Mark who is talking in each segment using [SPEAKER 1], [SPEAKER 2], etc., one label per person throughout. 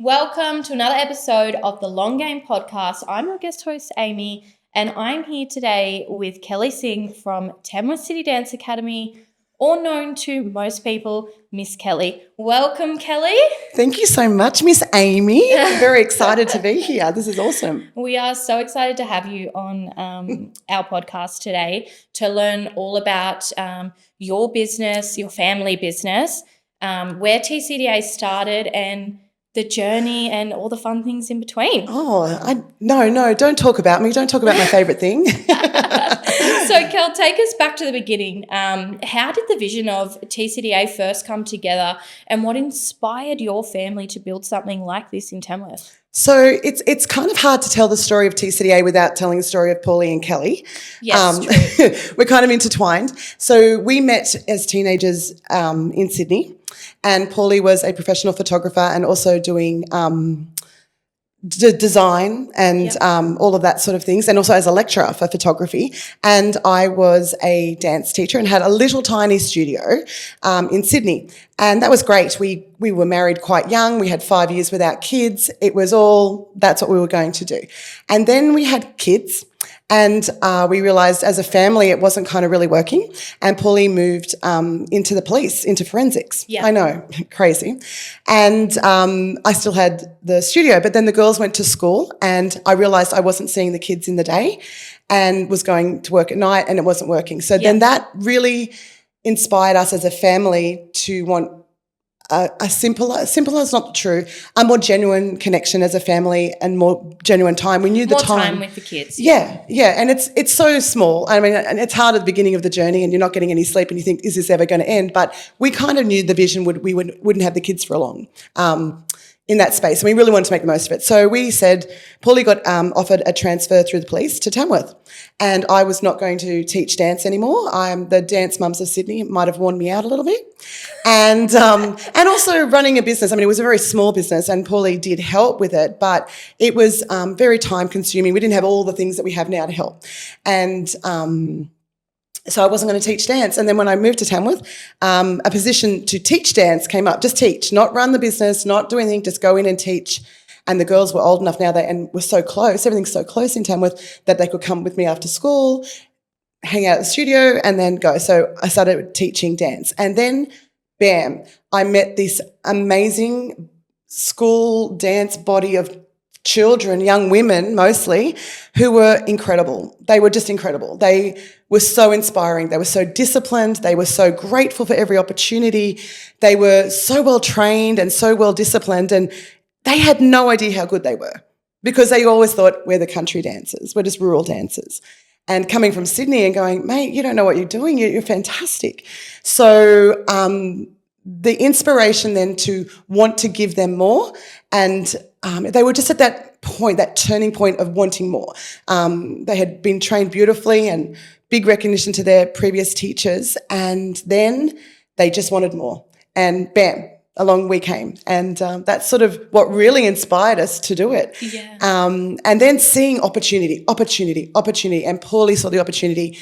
[SPEAKER 1] Welcome to another episode of the Long Game Podcast. I'm your guest host, Amy, and I'm here today with Kellie Singh from Tamworth City Dance Academy, or known to most people, Miss Kellie. Welcome, Kellie.
[SPEAKER 2] Thank you so much, Miss Amy. I'm very excited to be here. This is awesome.
[SPEAKER 1] We are so excited to have you on our podcast today to learn all about your business, your family business, where TCDA started and the journey and all the fun things in between.
[SPEAKER 2] No, don't talk about me. Don't talk about my favourite thing.
[SPEAKER 1] So, Kel, take us back to the beginning. How did the vision of TCDA first come together, and what inspired your family to build something like this in Tamworth?
[SPEAKER 2] So it's kind of hard to tell the story of TCDA without telling the story of Paulie and Kellie.
[SPEAKER 1] Yes, true.
[SPEAKER 2] We're kind of intertwined. So we met as teenagers in Sydney, and Paulie was a professional photographer and also doing design and all of that sort of things, and also as a lecturer for photography. And I was a dance teacher and had a little tiny studio in Sydney, and that was great. We were married quite young. We had 5 years without kids. It was that's what we were going to do. And then we had kids, and we realised as a family it wasn't kind of really working, and Paulie moved into the police, into forensics.
[SPEAKER 1] Yeah.
[SPEAKER 2] I know, crazy. And I still had the studio, but then the girls went to school, and I realised I wasn't seeing the kids in the day and was going to work at night, and it wasn't working. So then that really inspired us as a family to want a simpler is not true, a more genuine connection as a family and more genuine time. We knew the
[SPEAKER 1] more time with the kids.
[SPEAKER 2] Yeah. And it's so small. I mean, and it's hard at the beginning of the journey, and you're not getting any sleep, and you think, is this ever going to end? But we kind of knew the vision wouldn't have the kids for long in that space, and we really wanted to make the most of it. So we said, Paulie got offered a transfer through the police to Tamworth, and I was not going to teach dance anymore. The dance mums of Sydney might have worn me out a little bit. And also running a business. I mean, it was a very small business, and Paulie did help with it, but it was very time consuming. We didn't have all the things that we have now to help. And so I wasn't going to teach dance. And then when I moved to Tamworth, a position to teach dance came up. Just teach, not run the business, not do anything, just go in and teach. And the girls were old enough now and were so close, everything's so close in Tamworth, that they could come with me after school, hang out at the studio, and then go. So I started teaching dance. And then, bam, I met this amazing school dance body of children, young women mostly, who were incredible. They were just incredible. They were so inspiring. They were so disciplined. They were so grateful for every opportunity. They were so well trained and so well disciplined, and they had no idea how good they were, because they always thought, we're the country dancers, we're just rural dancers. And coming from Sydney and going, mate, you don't know what you're doing, you're fantastic. So the inspiration then to want to give them more, and they were just at that point, that turning point of wanting more. They had been trained beautifully and big recognition to their previous teachers, and then they just wanted more. And bam, along we came. And that's sort of what really inspired us to do it.
[SPEAKER 1] Yeah.
[SPEAKER 2] And then seeing opportunity. And Paulie saw the opportunity,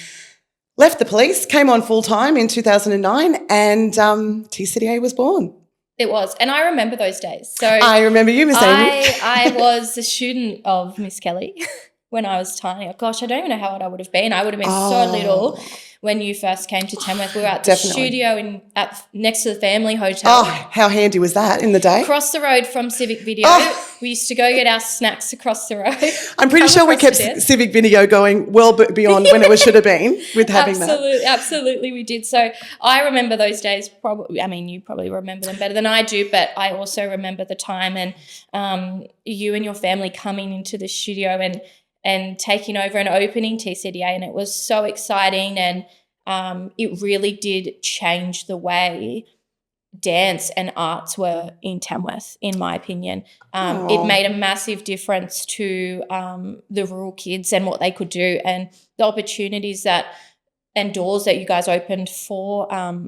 [SPEAKER 2] left the police, came on full-time in 2009, and TCDA was born.
[SPEAKER 1] It was. And I remember those days. So
[SPEAKER 2] I remember you, Miss Amy.
[SPEAKER 1] I was a student of Miss Kellie when I was tiny. Gosh, I don't even know how old I would have been. I would have been so little when you first came to Tamworth. We were at the studio next to the family hotel.
[SPEAKER 2] Oh, how handy was that in the day?
[SPEAKER 1] Across the road from Civic Video. We used to go get our snacks across the road.
[SPEAKER 2] I'm pretty sure we kept Civic Video going well beyond when it should have been with having that.
[SPEAKER 1] Absolutely we did. So I remember those days. Probably, I mean, you probably remember them better than I do, but I also remember the time and you and your family coming into the studio and taking over and opening TCDA, and it was so exciting, and it really did change the way dance and arts were in Tamworth, in my opinion. It made a massive difference to the rural kids and what they could do, and the opportunities and doors that you guys opened for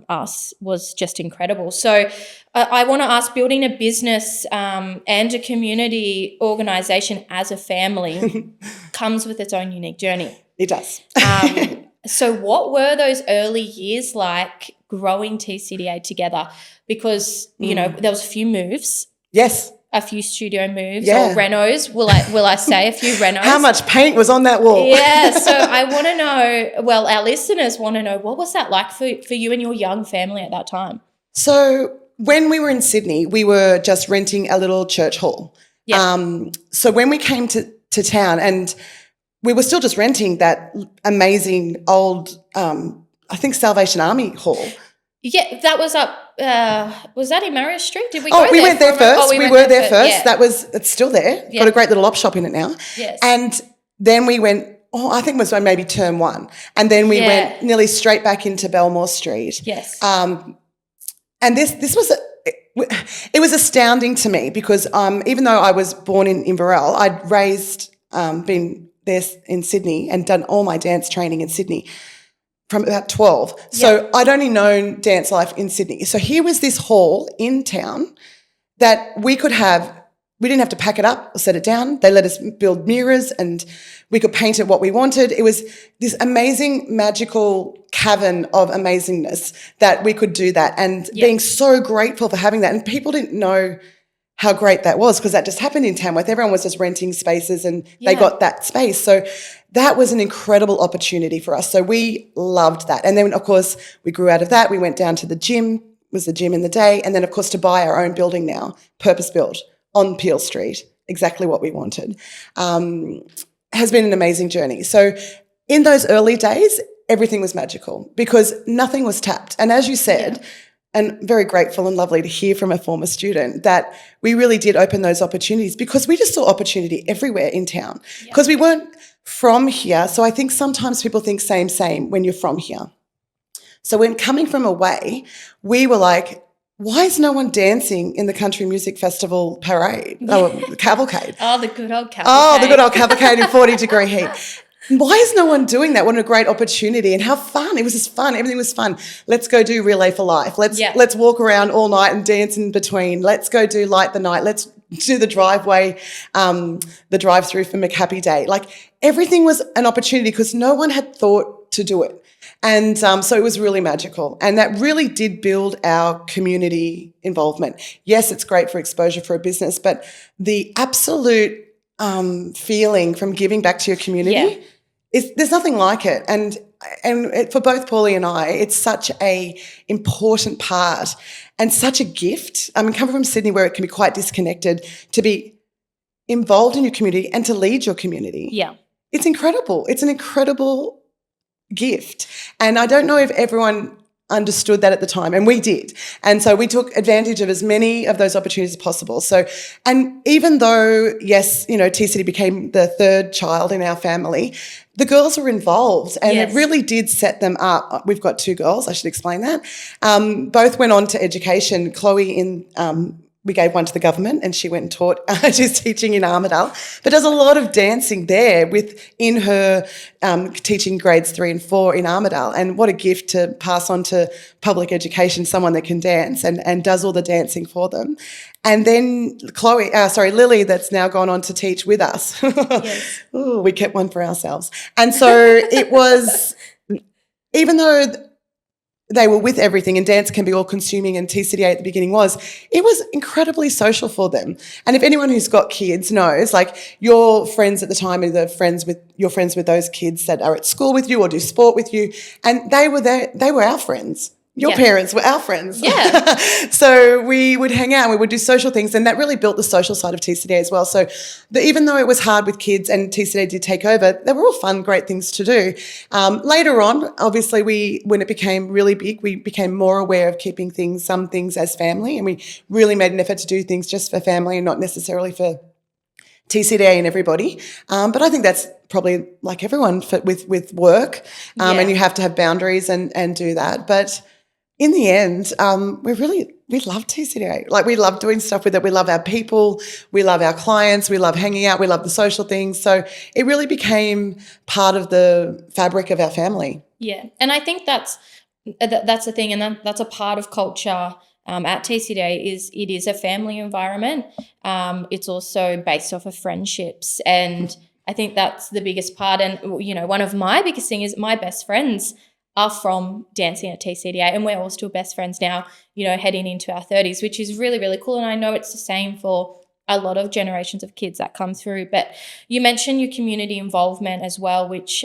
[SPEAKER 1] us was just incredible. So I want to ask, building a business and a community organisation as a family comes with its own unique journey.
[SPEAKER 2] It does.
[SPEAKER 1] So what were those early years like growing TCDA together? Because, you know, there was a few moves.
[SPEAKER 2] Yes.
[SPEAKER 1] a few studio moves
[SPEAKER 2] Yeah.
[SPEAKER 1] or renos. Will I say a few renos?
[SPEAKER 2] How much paint was on that wall?
[SPEAKER 1] Yeah, so I want to know, well, our listeners want to know, what was that like for you and your young family at that time?
[SPEAKER 2] So when we were in Sydney, we were just renting a little church hall.
[SPEAKER 1] Yeah.
[SPEAKER 2] So when we came to town, and we were still just renting that amazing old, I think, Salvation Army hall.
[SPEAKER 1] Yeah, that was up. Was that in Marion Street? Did we go
[SPEAKER 2] Oh,
[SPEAKER 1] there?
[SPEAKER 2] we went there first. We were there first.
[SPEAKER 1] Yeah.
[SPEAKER 2] It's still there.
[SPEAKER 1] Yeah.
[SPEAKER 2] Got a great little op shop in it now.
[SPEAKER 1] Yes.
[SPEAKER 2] And then we went, I think it was maybe term 1. And then we went nearly straight back into Belmore Street.
[SPEAKER 1] Yes.
[SPEAKER 2] And this was it was astounding to me because even though I was born in Inverell, I'd been there in Sydney and done all my dance training in Sydney from about 12. So I'd only known dance life in Sydney. So here was this hall in town that we could have. We didn't have to pack it up or set it down. They let us build mirrors and we could paint it what we wanted. It was this amazing, magical cavern of amazingness that we could do that, and being so grateful for having that. And people didn't know how great that was because that just happened in Tamworth. Everyone was just renting spaces and they got that space. So that was an incredible opportunity for us. So we loved that. And then, of course, we grew out of that. We went down to the gym, was the gym in the day, and then, of course, to buy our own building now, purpose-built, on Peel Street, exactly what we wanted, has been an amazing journey. So in those early days, everything was magical because nothing was tapped. And as you said, and very grateful and lovely to hear from a former student that we really did open those opportunities because we just saw opportunity everywhere in town because we weren't from here. So I think sometimes people think same when you're from here. So when coming from away, we were like, why is no one dancing in the Country Music Festival parade? Cavalcade.
[SPEAKER 1] Oh, the good old cavalcade.
[SPEAKER 2] Oh, the good old cavalcade in 40-degree heat. Why is no one doing that? What a great opportunity, and how fun. It was just fun. Everything was fun. Let's go do Relay for Life. Let's walk around all night and dance in between. Let's go do Light the Night. Let's do the driveway, the drive-through for McHappy Day. Like everything was an opportunity because no one had thought to do it. And so it was really magical. And that really did build our community involvement. Yes, it's great for exposure for a business, but the absolute feeling from giving back to your community, there's nothing like it. And for both Paulie and I, it's such a important part and such a gift. I mean, coming from Sydney where it can be quite disconnected, to be involved in your community and to lead your community.
[SPEAKER 1] Yeah.
[SPEAKER 2] It's incredible. It's an incredible gift. And I don't know if everyone understood that at the time, and we did. And so we took advantage of as many of those opportunities as possible. So, and even though, yes, T-City became the third child in our family, the girls were involved and it really did set them up. We've got 2 girls, I should explain that. Both went on to education. Chloe we gave one to the government and she went and taught, she's teaching in Armidale, but does a lot of dancing there in her teaching grades 3 and 4 in Armidale. And what a gift to pass on to public education, someone that can dance and does all the dancing for them. And then Lily, that's now gone on to teach with us. Ooh, we kept one for ourselves. And so it was, even though they were with everything, and dance can be all-consuming, and TCDA at the beginning it was incredibly social for them. And if anyone who's got kids knows, like your friends at the time are you're friends with those kids that are at school with you or do sport with you, and they were our friends. Your parents were our friends.
[SPEAKER 1] Yeah.
[SPEAKER 2] So we would hang out, we would do social things, and that really built the social side of TCDA as well. So even though it was hard with kids and TCDA did take over, they were all fun, great things to do. Later on, obviously, when it became really big, we became more aware of keeping some things as family, and we really made an effort to do things just for family and not necessarily for TCDA and everybody. But I think that's probably like everyone with work, and you have to have boundaries and do that. But in the end, we love TCDA. Like, we love doing stuff with it. We love our people. We love our clients. We love hanging out. We love the social things. So it really became part of the fabric of our family.
[SPEAKER 1] Yeah, and I think that's the thing, and that's a part of culture at TCDA. It is a family environment. It's also based off of friendships, and I think that's the biggest part. And one of my biggest things is my best friends are from dancing at TCDA, and we're all still best friends now, heading into our 30s, which is really, really cool. And I know it's the same for a lot of generations of kids that come through. But you mentioned your community involvement as well, which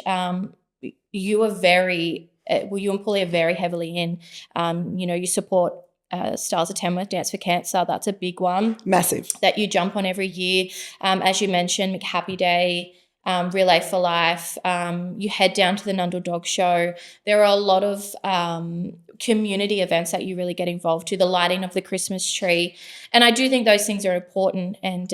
[SPEAKER 1] you are very you and Paulie are very heavily in. You support Stars of Tamworth Dance for Cancer. That's a big one.
[SPEAKER 2] Massive.
[SPEAKER 1] That you jump on every year. As you mentioned, McHappy Day, Relay for Life. You head down to the Nundle Dog Show. There are a lot of community events that you really get involved to, the lighting of the Christmas tree. And I do think those things are important. And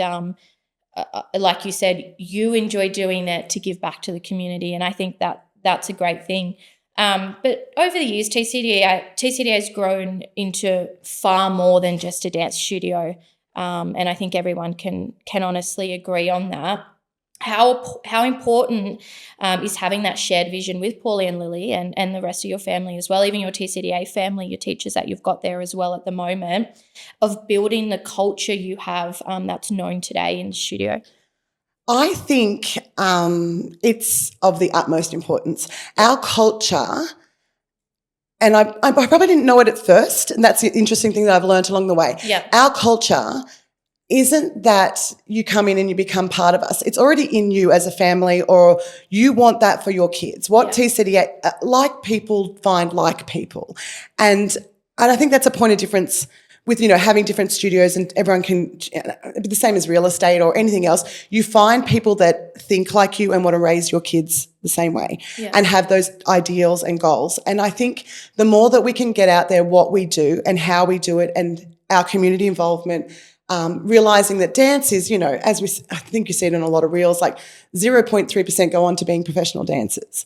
[SPEAKER 1] like you said, you enjoy doing it to give back to the community. And I think that's a great thing. But over the years, TCDA has grown into far more than just a dance studio. And I think everyone can honestly agree on that. How important is having that shared vision with Paulie and Lily and the rest of your family as well, even your TCDA family, your teachers that you've got there as well at the moment, of building the culture you have that's known today in the studio?
[SPEAKER 2] I think it's of the utmost importance. Our culture, and I probably didn't know it at first, and that's the interesting thing that I've learned along the way.
[SPEAKER 1] Yeah.
[SPEAKER 2] Our culture isn't that you come in and you become part of us. It's already in you as a family, or you want that for your kids. What TCDA, like people find like people. And I think that's a point of difference with, having different studios, and everyone can be the same as real estate or anything else. You find people that think like you and want to raise your kids the same way and have those ideals and goals. And I think the more that we can get out there what we do and how we do it and our community involvement, realising that dance is, I think you see it in a lot of reels, like 0.3% go on to being professional dancers.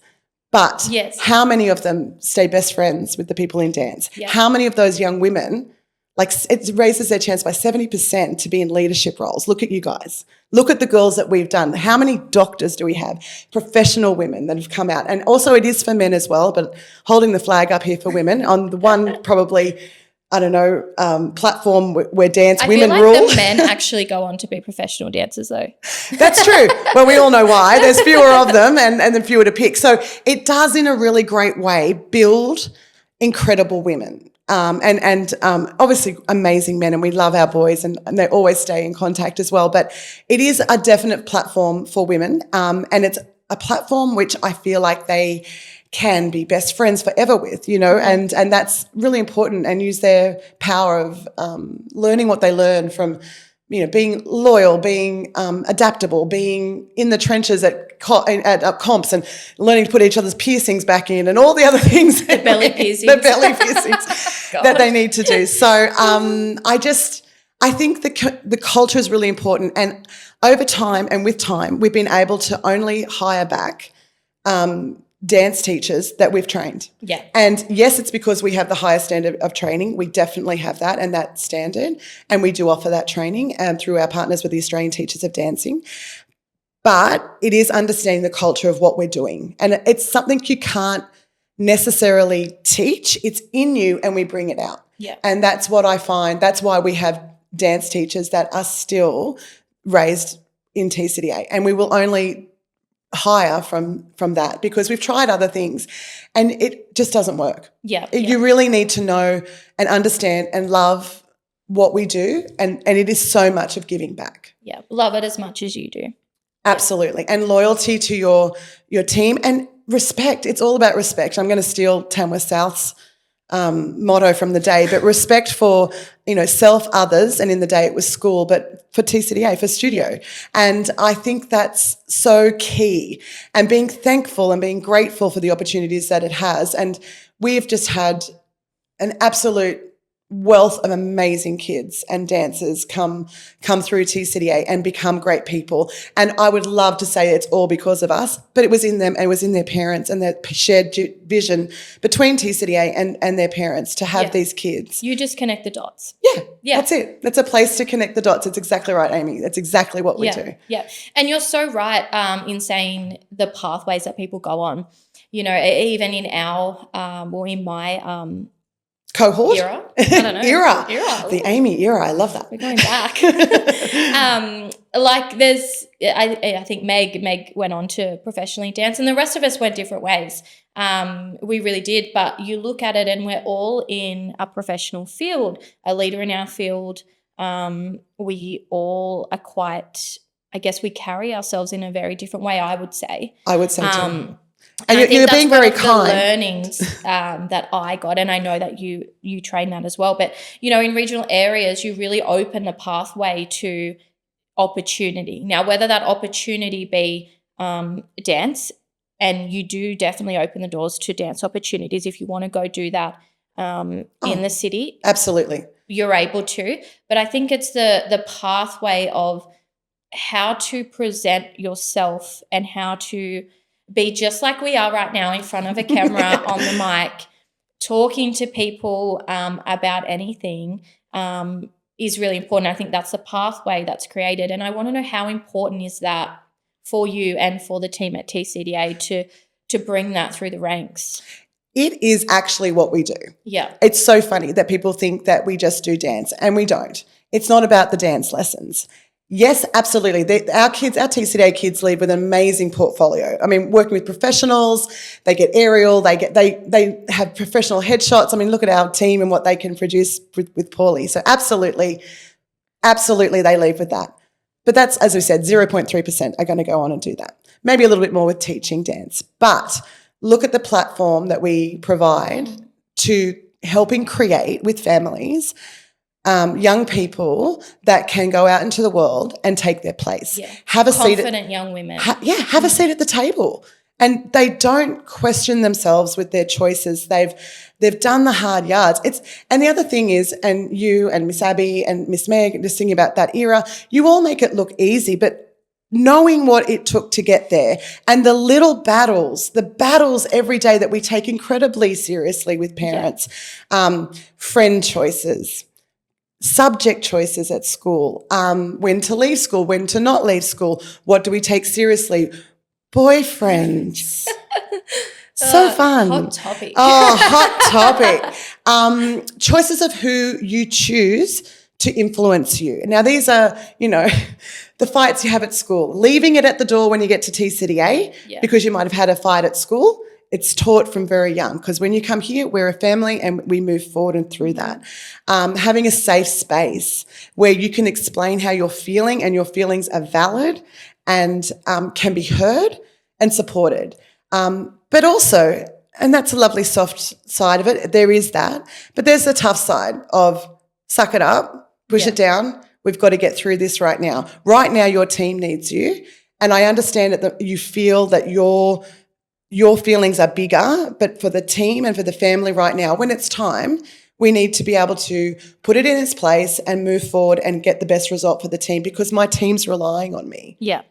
[SPEAKER 2] But how many of them stay best friends with the people in dance? Yeah. How many of those young women, it raises their chance by 70% to be in leadership roles? Look at you guys. Look at the girls that we've done. How many doctors do we have? Professional women that have come out. And also it is for men as well, but holding the flag up here for women on the one probably – platform where women
[SPEAKER 1] rule.
[SPEAKER 2] rule.
[SPEAKER 1] The men actually go on to be professional dancers though.
[SPEAKER 2] That's true. Well, we all know why. There's fewer of them and then fewer to pick. So it does in a really great way build incredible women. And obviously amazing men, and we love our boys and they always stay in contact as well. But it is a definite platform for women, and it's a platform which I feel like they can be best friends forever with, and that's really important, and use their power of learning what they learn from, being loyal, being adaptable, being in the trenches at comps and learning to put each other's piercings back in and all the other things.
[SPEAKER 1] The belly piercings.
[SPEAKER 2] That they need to do. So I think the culture is really important, and over time and with time, we've been able to only hire back dance teachers that we've trained.
[SPEAKER 1] Yeah.
[SPEAKER 2] And yes, it's because we have the highest standard of training. We definitely have that and that standard, and we do offer that training through our partners with the Australian Teachers of Dancing. But it is understanding the culture of what we're doing. And it's something you can't necessarily teach. It's in you and we bring it out.
[SPEAKER 1] Yeah.
[SPEAKER 2] And that's what I find. That's why we have dance teachers that are still raised in TCDA, and we will only hire from that, because we've tried other things and it just doesn't work. You really need to know and understand and love what we do, and it is so much of giving back.
[SPEAKER 1] Love it as much as you do.
[SPEAKER 2] Absolutely. And loyalty to your team, and respect. It's all about respect. I'm going to steal Tamworth South's motto from the day, but respect for, self, others, and in the day it was school, but for TCDA, for studio. And I think that's so key, and being thankful and being grateful for the opportunities that it has. And we've just had an absolute wealth of amazing kids and dancers come through TCDA and become great people. And I would love to say it's all because of us, but it was in them and it was in their parents and their shared vision between TCDA and their parents to have these kids.
[SPEAKER 1] You just connect the dots.
[SPEAKER 2] Yeah, that's it. That's a place to connect the dots. It's exactly right, Amy. That's exactly what we do.
[SPEAKER 1] Yeah, and you're so right in saying the pathways that people go on. Even in our, in my
[SPEAKER 2] cohort?
[SPEAKER 1] Era? I don't know.
[SPEAKER 2] Era. The Amy era. I love that.
[SPEAKER 1] We're going back. I think Meg went on to professionally dance, and the rest of us went different ways. We really did. But you look at it and we're all in a professional field, a leader in our field, we all are quite, I guess we carry ourselves in a very different way, I would say.
[SPEAKER 2] I would say too.
[SPEAKER 1] And
[SPEAKER 2] you're being very kind.
[SPEAKER 1] The learnings that I got, and I know that you train that as well. But, in regional areas, you really open the pathway to opportunity. Now, whether that opportunity be dance, and you do definitely open the doors to dance opportunities if you want to go do that in the city.
[SPEAKER 2] Absolutely.
[SPEAKER 1] You're able to. But I think it's the pathway of how to present yourself and how to be just like we are right now in front of a camera on the mic, talking to people about anything is really important. I think that's the pathway that's created. And I want to know, how important is that for you and for the team at TCDA to bring that through the ranks?
[SPEAKER 2] It is actually what we do.
[SPEAKER 1] Yeah.
[SPEAKER 2] It's so funny that people think that we just do dance, and we don't. It's not about the dance lessons. Yes, absolutely. Our TCDA kids leave with an amazing portfolio. I mean, working with professionals, they get aerial, they have professional headshots. I mean, look at our team and what they can produce with Paulie. So absolutely, they leave with that. But that's, as we said, 0.3% are going to go on and do that. Maybe a little bit more with teaching dance. But look at the platform that we provide to helping create with families young people that can go out into the world and take their place.
[SPEAKER 1] Yeah.
[SPEAKER 2] Have a seat.
[SPEAKER 1] Confident young women.
[SPEAKER 2] Have a seat at the table. And they don't question themselves with their choices. They've done the hard yards. And the other thing is, and you and Miss Abby and Miss Meg, just thinking about that era, you all make it look easy, but knowing what it took to get there and the little battles, the battles every day that we take incredibly seriously with parents, friend choices, subject choices at school, when to leave school, when to not leave school, what do we take seriously, boyfriends. So fun.
[SPEAKER 1] Hot topic.
[SPEAKER 2] Oh, hot topic. Choices of who you choose to influence you. Now, these are, the fights you have at school. Leaving it at the door when you get to TCDA because you might have had a fight at school. It's taught from very young, because when you come here, we're a family and we move forward and through that. Having a safe space where you can explain how you're feeling and your feelings are valid and can be heard and supported. But also, and that's a lovely soft side of it, there is that, but there's the tough side of suck it up, push it down, we've got to get through this right now. Right now your team needs you, and I understand that you feel that your feelings are bigger, but for the team and for the family right now, when it's time, we need to be able to put it in its place and move forward and get the best result for the team, because my team's relying on me.
[SPEAKER 1] Yeah.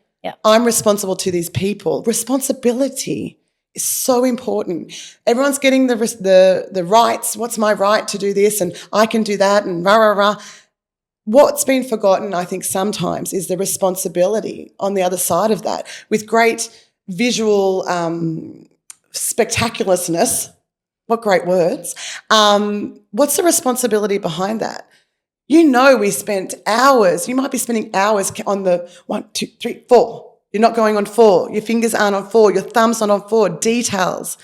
[SPEAKER 2] I'm responsible to these people. Responsibility is so important. Everyone's getting the rights. What's my right to do this? And I can do that and rah, rah, rah. What's been forgotten, I think, sometimes is the responsibility on the other side of that, with great visual spectacularness. What great words. What's the responsibility behind that? We spent hours. You might be spending hours on the 1, 2, 3, 4. You're not going on 4. Your fingers aren't on 4. Your thumb's not on 4. Details.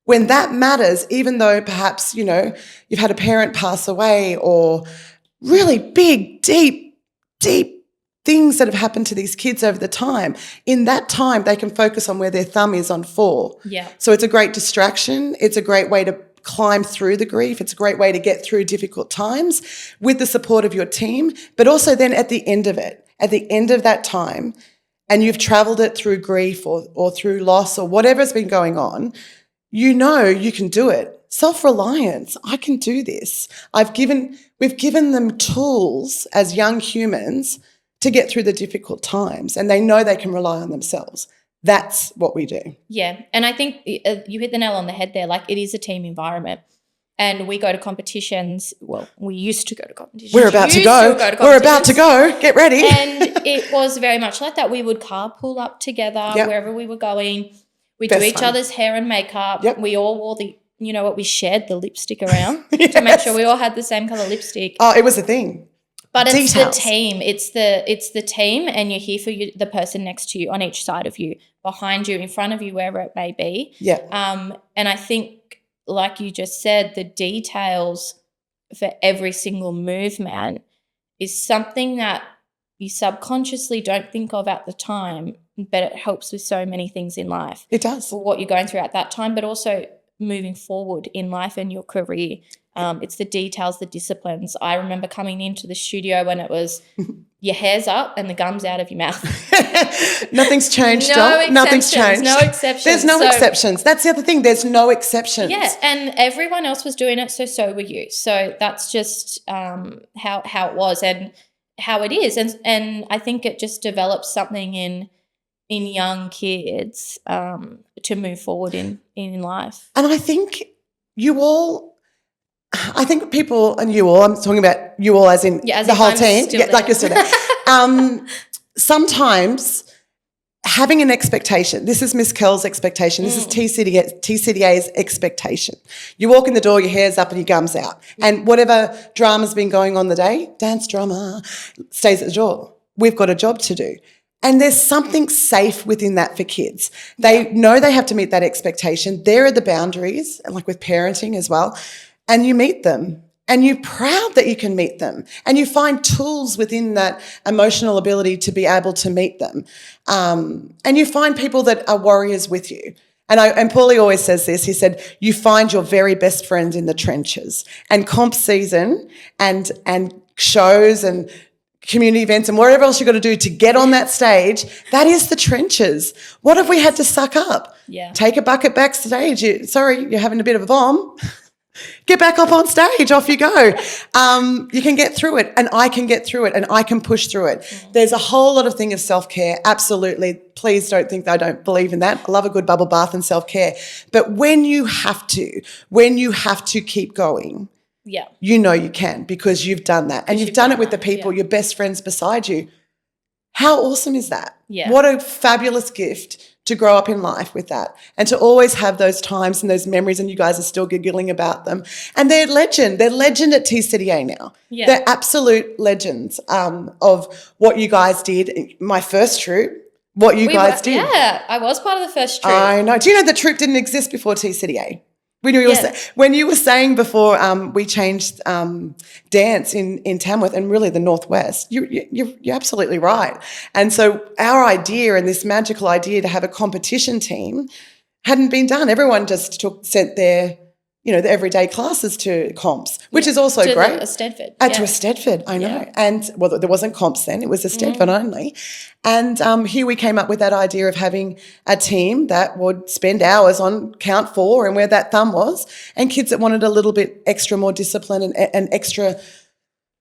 [SPEAKER 2] When that matters, even though perhaps, you've had a parent pass away, or really big, deep things that have happened to these kids over the time, in that time they can focus on where their thumb is on 4.
[SPEAKER 1] Yeah.
[SPEAKER 2] So it's a great distraction. It's a great way to climb through the grief. It's a great way to get through difficult times with the support of your team, but also then at the end of it, at the end of that time, and you've travelled it through grief or through loss or whatever's been going on, you can do it. Self-reliance. I can do this. We've given them tools as young humans to get through the difficult times, and they know they can rely on themselves. That's what we do.
[SPEAKER 1] Yeah, and I think you hit the nail on the head there. Like, it is a team environment, and we go to competitions. Well, we used to go to competitions.
[SPEAKER 2] We're about to go. We're about to go. Get ready.
[SPEAKER 1] And it was very much like that. We would carpool up together wherever we were going. We'd do each other's hair and makeup.
[SPEAKER 2] Yep.
[SPEAKER 1] We all wore we shared the lipstick around to make sure we all had the same colour lipstick.
[SPEAKER 2] Oh, it was a thing.
[SPEAKER 1] But it's
[SPEAKER 2] Details.
[SPEAKER 1] the team. It's the team, and you're here for the person next to you, on each side of you, behind you, in front of you, wherever it may be.
[SPEAKER 2] Yeah.
[SPEAKER 1] And I think, like you just said, the details for every single movement is something that you subconsciously don't think of at the time, but it helps with so many things in life.
[SPEAKER 2] It does.
[SPEAKER 1] For what you're going through at that time, but also moving forward in life and your career. It's the details, the disciplines. I remember coming into the studio when it was your hair's up and the gum's out of your mouth.
[SPEAKER 2] Nothing's changed,
[SPEAKER 1] No
[SPEAKER 2] Dom.
[SPEAKER 1] exceptions,
[SPEAKER 2] Nothing's changed.
[SPEAKER 1] no exceptions.
[SPEAKER 2] There's no
[SPEAKER 1] So-
[SPEAKER 2] exceptions. That's the other thing. There's no exceptions.
[SPEAKER 1] Yeah, and everyone else was doing it, so were you. So that's just how it was and how it is. And I think it just develops something in young kids to move forward in life.
[SPEAKER 2] And I think people and you all, I'm talking about you all as in
[SPEAKER 1] as
[SPEAKER 2] the
[SPEAKER 1] if
[SPEAKER 2] whole
[SPEAKER 1] I'm
[SPEAKER 2] team.
[SPEAKER 1] still
[SPEAKER 2] Yeah,
[SPEAKER 1] there.
[SPEAKER 2] like you're still there. Sometimes having an expectation, this is Miss Kell's expectation, this is TCDA's expectation. You walk in the door, your hair's up and your gum's out. And whatever drama's been going on the day, dance drama, stays at the door. We've got a job to do. And there's something safe within that for kids. They know they have to meet that expectation. There are the boundaries, like with parenting as well. And you meet them. And you're proud that you can meet them. And you find tools within that emotional ability to be able to meet them. And you find people that are warriors with you. And Paulie always says this. He said, you find your very best friend in the trenches. And comp season and shows and community events and whatever else you've got to do to get on that stage, that is the trenches. What have we had to suck up?
[SPEAKER 1] Yeah.
[SPEAKER 2] Take a bucket backstage. You're having a bit of a bomb. Get back up on stage, off you go. You can get through it, and I can get through it, and I can push through it. There's a whole lot of thing of self-care, absolutely. Please don't think that I don't believe in that. I love a good bubble bath and self-care. But when you have to keep going,
[SPEAKER 1] Yeah.
[SPEAKER 2] you know you can because you've done that. And you've done it with the people, your best friends beside you. How awesome is that?
[SPEAKER 1] Yeah.
[SPEAKER 2] What a fabulous gift to grow up in life with that and to always have those times and those memories, and you guys are still giggling about them. And they're legend. They're legend at TCDA now.
[SPEAKER 1] Yeah.
[SPEAKER 2] They're absolute legends of what you guys did. My first troop, what you guys did.
[SPEAKER 1] Yeah, I was part of the first troop.
[SPEAKER 2] I know. Do you know the troop didn't exist before TCDA? When you were saying before we changed dance in Tamworth and really the Northwest, you're absolutely right. And so our idea and this magical idea to have a competition team hadn't been done. Everyone just sent their the everyday classes to comps, which is also
[SPEAKER 1] to
[SPEAKER 2] great.
[SPEAKER 1] A Stedford.
[SPEAKER 2] To a Stedford, I know.
[SPEAKER 1] Yeah.
[SPEAKER 2] And, well, there wasn't comps then. It was a Stedford only. And here we came up with that idea of having a team that would spend hours on count 4 and where that thumb was, and kids that wanted a little bit extra more discipline and extra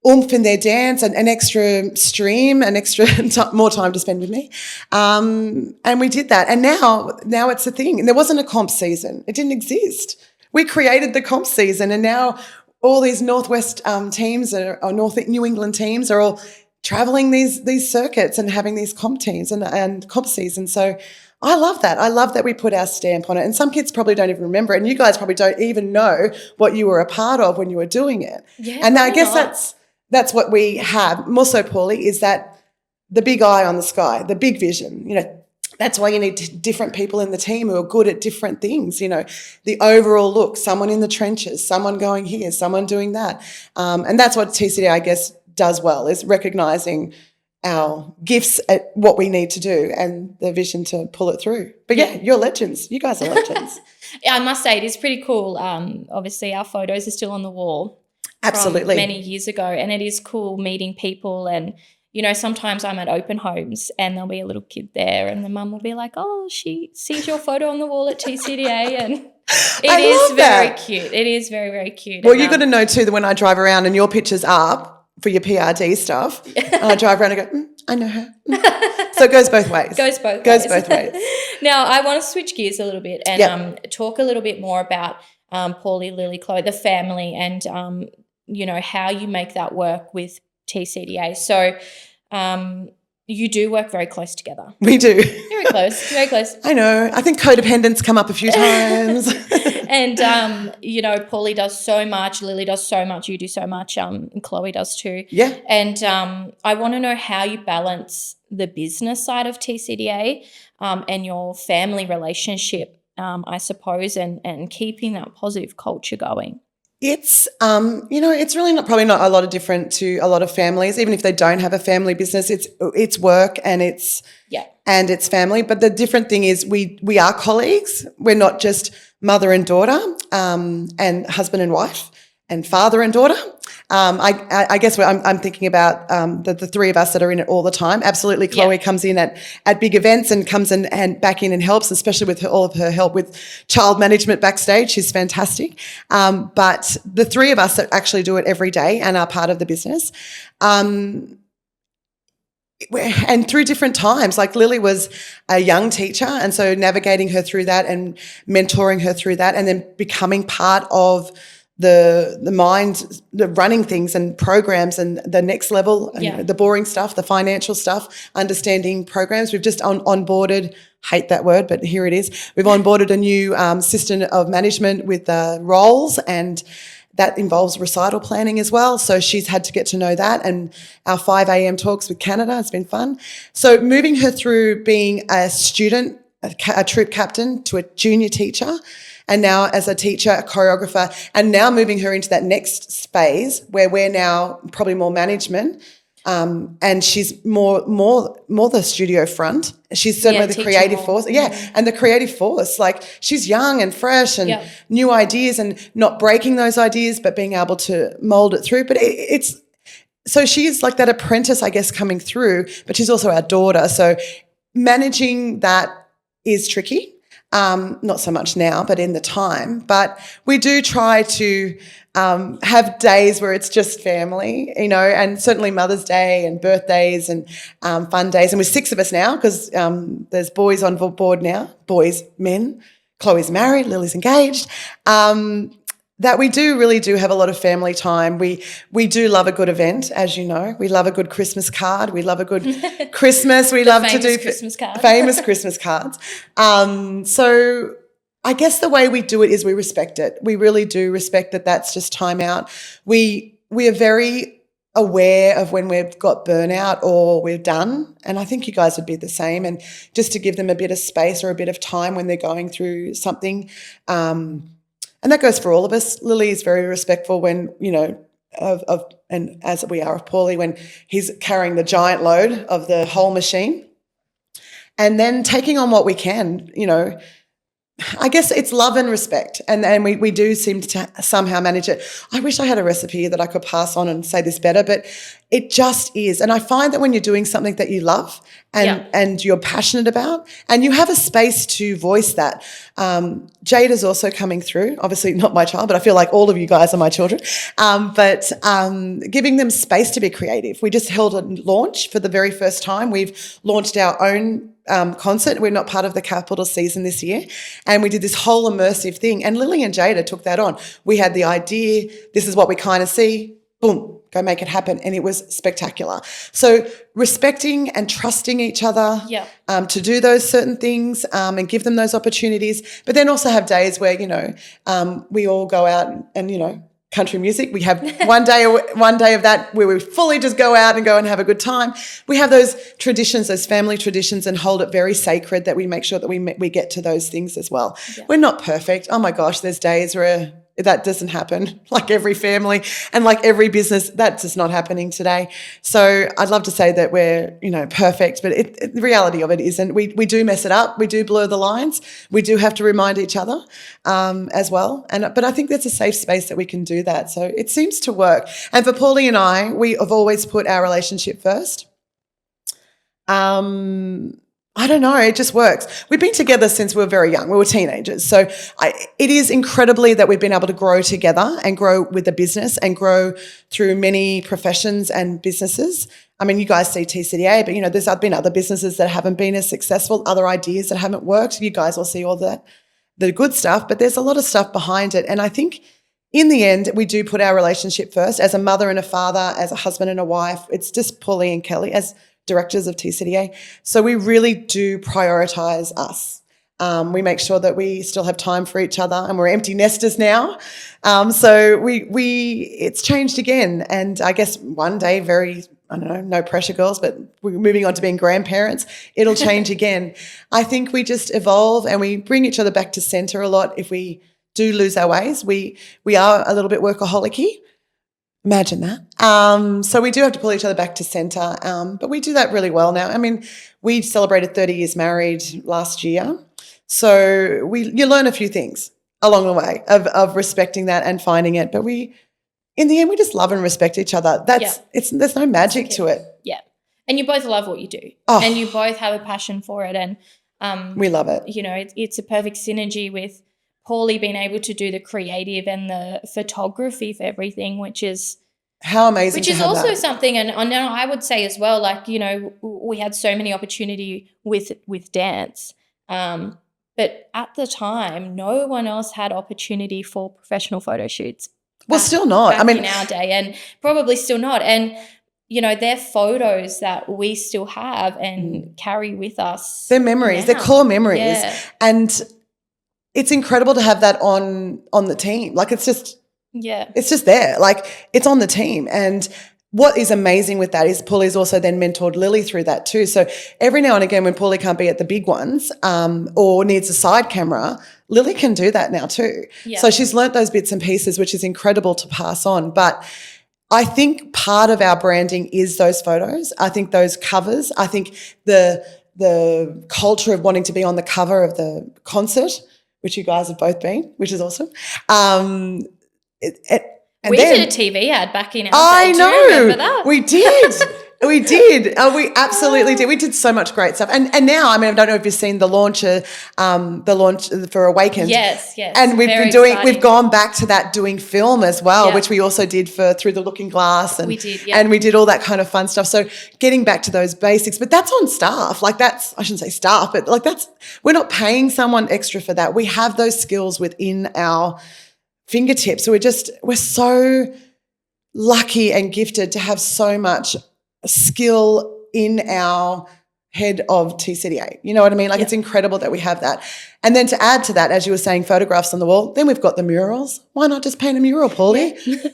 [SPEAKER 2] oomph in their dance and an extra stream and extra more time to spend with me. And we did that. And now it's a thing. And there wasn't a comp season. It didn't exist. We created the comp season, and now all these Northwest teams or North New England teams are all travelling these circuits and having these comp teams and comp seasons. So I love that. I love that we put our stamp on it. And some kids probably don't even remember it, and you guys probably don't even know what you were a part of when you were doing it.
[SPEAKER 1] Yeah,
[SPEAKER 2] and I guess that's what we have. More so, Paulie, is that the big eye on the sky, the big vision, That's why you need different people in the team who are good at different things, the overall look, someone in the trenches, someone going here, someone doing that. And that's what TCD, I guess, does well, is recognising our gifts at what we need to do and the vision to pull it through. But yeah, you're legends. You guys are legends.
[SPEAKER 1] I must say it is pretty cool. Obviously, our photos are still on the wall.
[SPEAKER 2] Absolutely.
[SPEAKER 1] From many years ago, and it is cool meeting people. And sometimes I'm at open homes and there'll be a little kid there, and the mum will be like, "Oh, she sees your photo on the wall at TCDA," and it is very cute. It is very, very cute.
[SPEAKER 2] Well, you've got to know too that when I drive around and your picture's up for your PRD stuff, and I drive around and go, I know her. So it goes both ways.
[SPEAKER 1] Goes both ways. Now, I want to switch gears a little bit and talk a little bit more about Paulie, Lily, Chloe, the family, and how you make that work with TCDA. So you do work very close together.
[SPEAKER 2] We do.
[SPEAKER 1] Very close, very close.
[SPEAKER 2] I know. I think codependence come up a few times.
[SPEAKER 1] And, Paulie does so much, Lily does so much, you do so much, and Chloe does too.
[SPEAKER 2] Yeah.
[SPEAKER 1] And I want to know how you balance the business side of TCDA and your family relationship, I suppose, and keeping that positive culture going.
[SPEAKER 2] It's, it's really probably not a lot of different to a lot of families, even if they don't have a family business. It's work and it's family. But the different thing is we are colleagues. We're not just mother and daughter, and husband and wife and father and daughter. I guess I'm thinking about the three of us that are in it all the time. Absolutely, Chloe comes in at big events and comes in and back in and helps, especially with all of her help with child management backstage. She's fantastic. But the three of us that actually do it every day and are part of the business. And through different times, like Lily was a young teacher, and so navigating her through that and mentoring her through that, and then becoming part of the mind, the running things and programs and the next level, and the boring stuff, the financial stuff, understanding programs. We've just onboarded, hate that word, but here it is. We've onboarded a new system of management with roles, and that involves recital planning as well. So she's had to get to know that, and our 5 a.m. talks with Canada has been fun. So moving her through being a student, a troop captain, to a junior teacher, and now as a teacher, a choreographer, and now moving her into that next phase where we're now probably more management, and she's more the studio front. She's certainly the creative force. And the creative force. Like, she's young and fresh and new ideas, and not breaking those ideas but being able to mould it through. But it's so she's like that apprentice, I guess, coming through, but she's also our daughter. So managing that is tricky. Not so much now, but in the time. But we do try to have days where it's just family, and certainly Mother's Day and birthdays and fun days. And we're 6 of us now because there's boys on board now, men. Chloe's married, Lily's engaged. That we really do have a lot of family time. We do love a good event, as you know. We love a good Christmas card. We love a good Christmas. We love to do famous Christmas cards. So I guess the way we do it is we respect it. We really do respect that that's just time out. We are very aware of when we've got burnout or we're done, and I think you guys would be the same, and just to give them a bit of space or a bit of time when they're going through something. And that goes for all of us. Lily is very respectful when, and as we are of Paulie, when he's carrying the giant load of the whole machine. And then taking on what we can, I guess it's love and respect, and we do seem to somehow manage it. I wish I had a recipe that I could pass on and say this better, but it just is. And I find that when you're doing something that you love and you're passionate about, and you have a space to voice that. Jade is also coming through, obviously not my child, but I feel like all of you guys are my children, but giving them space to be creative. We just held a launch for the very first time. We've launched our own concert. We're not part of the Capital season this year, and we did this whole immersive thing, and Lily and Jada took that on. We had the idea, this is what we kind of see, boom, go make it happen, and it was spectacular. So respecting and trusting each other to do those certain things, and give them those opportunities, but then also have days where we all go out and country music. We have one day of that where we fully just go out and have a good time. We have those traditions, those family traditions, and hold it very sacred that we make sure that we get to those things as well. Yeah. We're not perfect. Oh my gosh, there's days where that doesn't happen. Like every family and like every business, that's just not happening today. So I'd love to say that we're, perfect, but the reality of it isn't. We do mess it up. We do blur the lines. We do have to remind each other as well. But I think there's a safe space that we can do that. So it seems to work. And for Paulie and I, we have always put our relationship first. I don't know, it just works. We've been together since we were very young. We were teenagers. So it is incredibly that we've been able to grow together and grow with the business and grow through many professions and businesses. I mean, you guys see TCDA, but, there's been other businesses that haven't been as successful, other ideas that haven't worked. You guys will see all the good stuff, but there's a lot of stuff behind it. And I think in the end, we do put our relationship first as a mother and a father, as a husband and a wife. It's just Paulie and Kelly as directors of TCDA. So we really do prioritise us. We make sure that we still have time for each other, and we're empty nesters now. So it's changed again. And I guess one day, no pressure, girls, but we're moving on to being grandparents. It'll change again. I think we just evolve and we bring each other back to centre a lot if we do lose our ways. We are a little bit workaholic-y. Imagine that. So we do have to pull each other back to centre, but we do that really well now. I mean, we celebrated 30 years married last year, so you learn a few things along the way of respecting that and finding it. But in the end, we just love and respect each other. There's no magic to it.
[SPEAKER 1] Yeah, and you both love what you do, and you both have a passion for it, and
[SPEAKER 2] we love it.
[SPEAKER 1] You know, it's a perfect synergy with Paulie being able to do the creative and the photography for everything, which is
[SPEAKER 2] how amazing.
[SPEAKER 1] Which is also something, and I would say as well, like, you know, we had so many opportunity with dance, but at the time, no one else had opportunity for professional photo shoots.
[SPEAKER 2] Well, still not. I mean,
[SPEAKER 1] in our day, and probably still not. And you know, they're photos that we still have and carry with us.
[SPEAKER 2] They're memories.
[SPEAKER 1] Now.
[SPEAKER 2] They're core memories,
[SPEAKER 1] and
[SPEAKER 2] it's incredible to have that on the team. Like, it's just there. Like, it's on the team. And what is amazing with that is Paulie's also then mentored Lily through that too. So every now and again when Paulie can't be at the big ones or needs a side camera, Lily can do that now too. Yeah. So she's learnt those bits and pieces, which is incredible to pass on. But I think part of our branding is those photos. I think those covers. I think the culture of wanting to be on the cover of the concert, which you guys have both been, which is awesome.
[SPEAKER 1] We did a TV ad back in our day.
[SPEAKER 2] I know.
[SPEAKER 1] Do you remember that?
[SPEAKER 2] We did. We did. We absolutely did. We did so much great stuff. And now, I mean, I don't know if you've seen the launch for Awakened.
[SPEAKER 1] Yes.
[SPEAKER 2] And we've gone back to that doing film as well, which we also did Through the Looking Glass. And we did, and we did all that kind of fun stuff. So getting back to those basics, but that's on staff. Like, I shouldn't say staff, but like we're not paying someone extra for that. We have those skills within our fingertips. So we're so lucky and gifted to have so much skill in our head of TCDA. You know what I mean? Like, it's incredible that we have that. And then to add to that, as you were saying, photographs on the wall, then we've got the murals. Why not just paint a mural, Paulie? Yeah.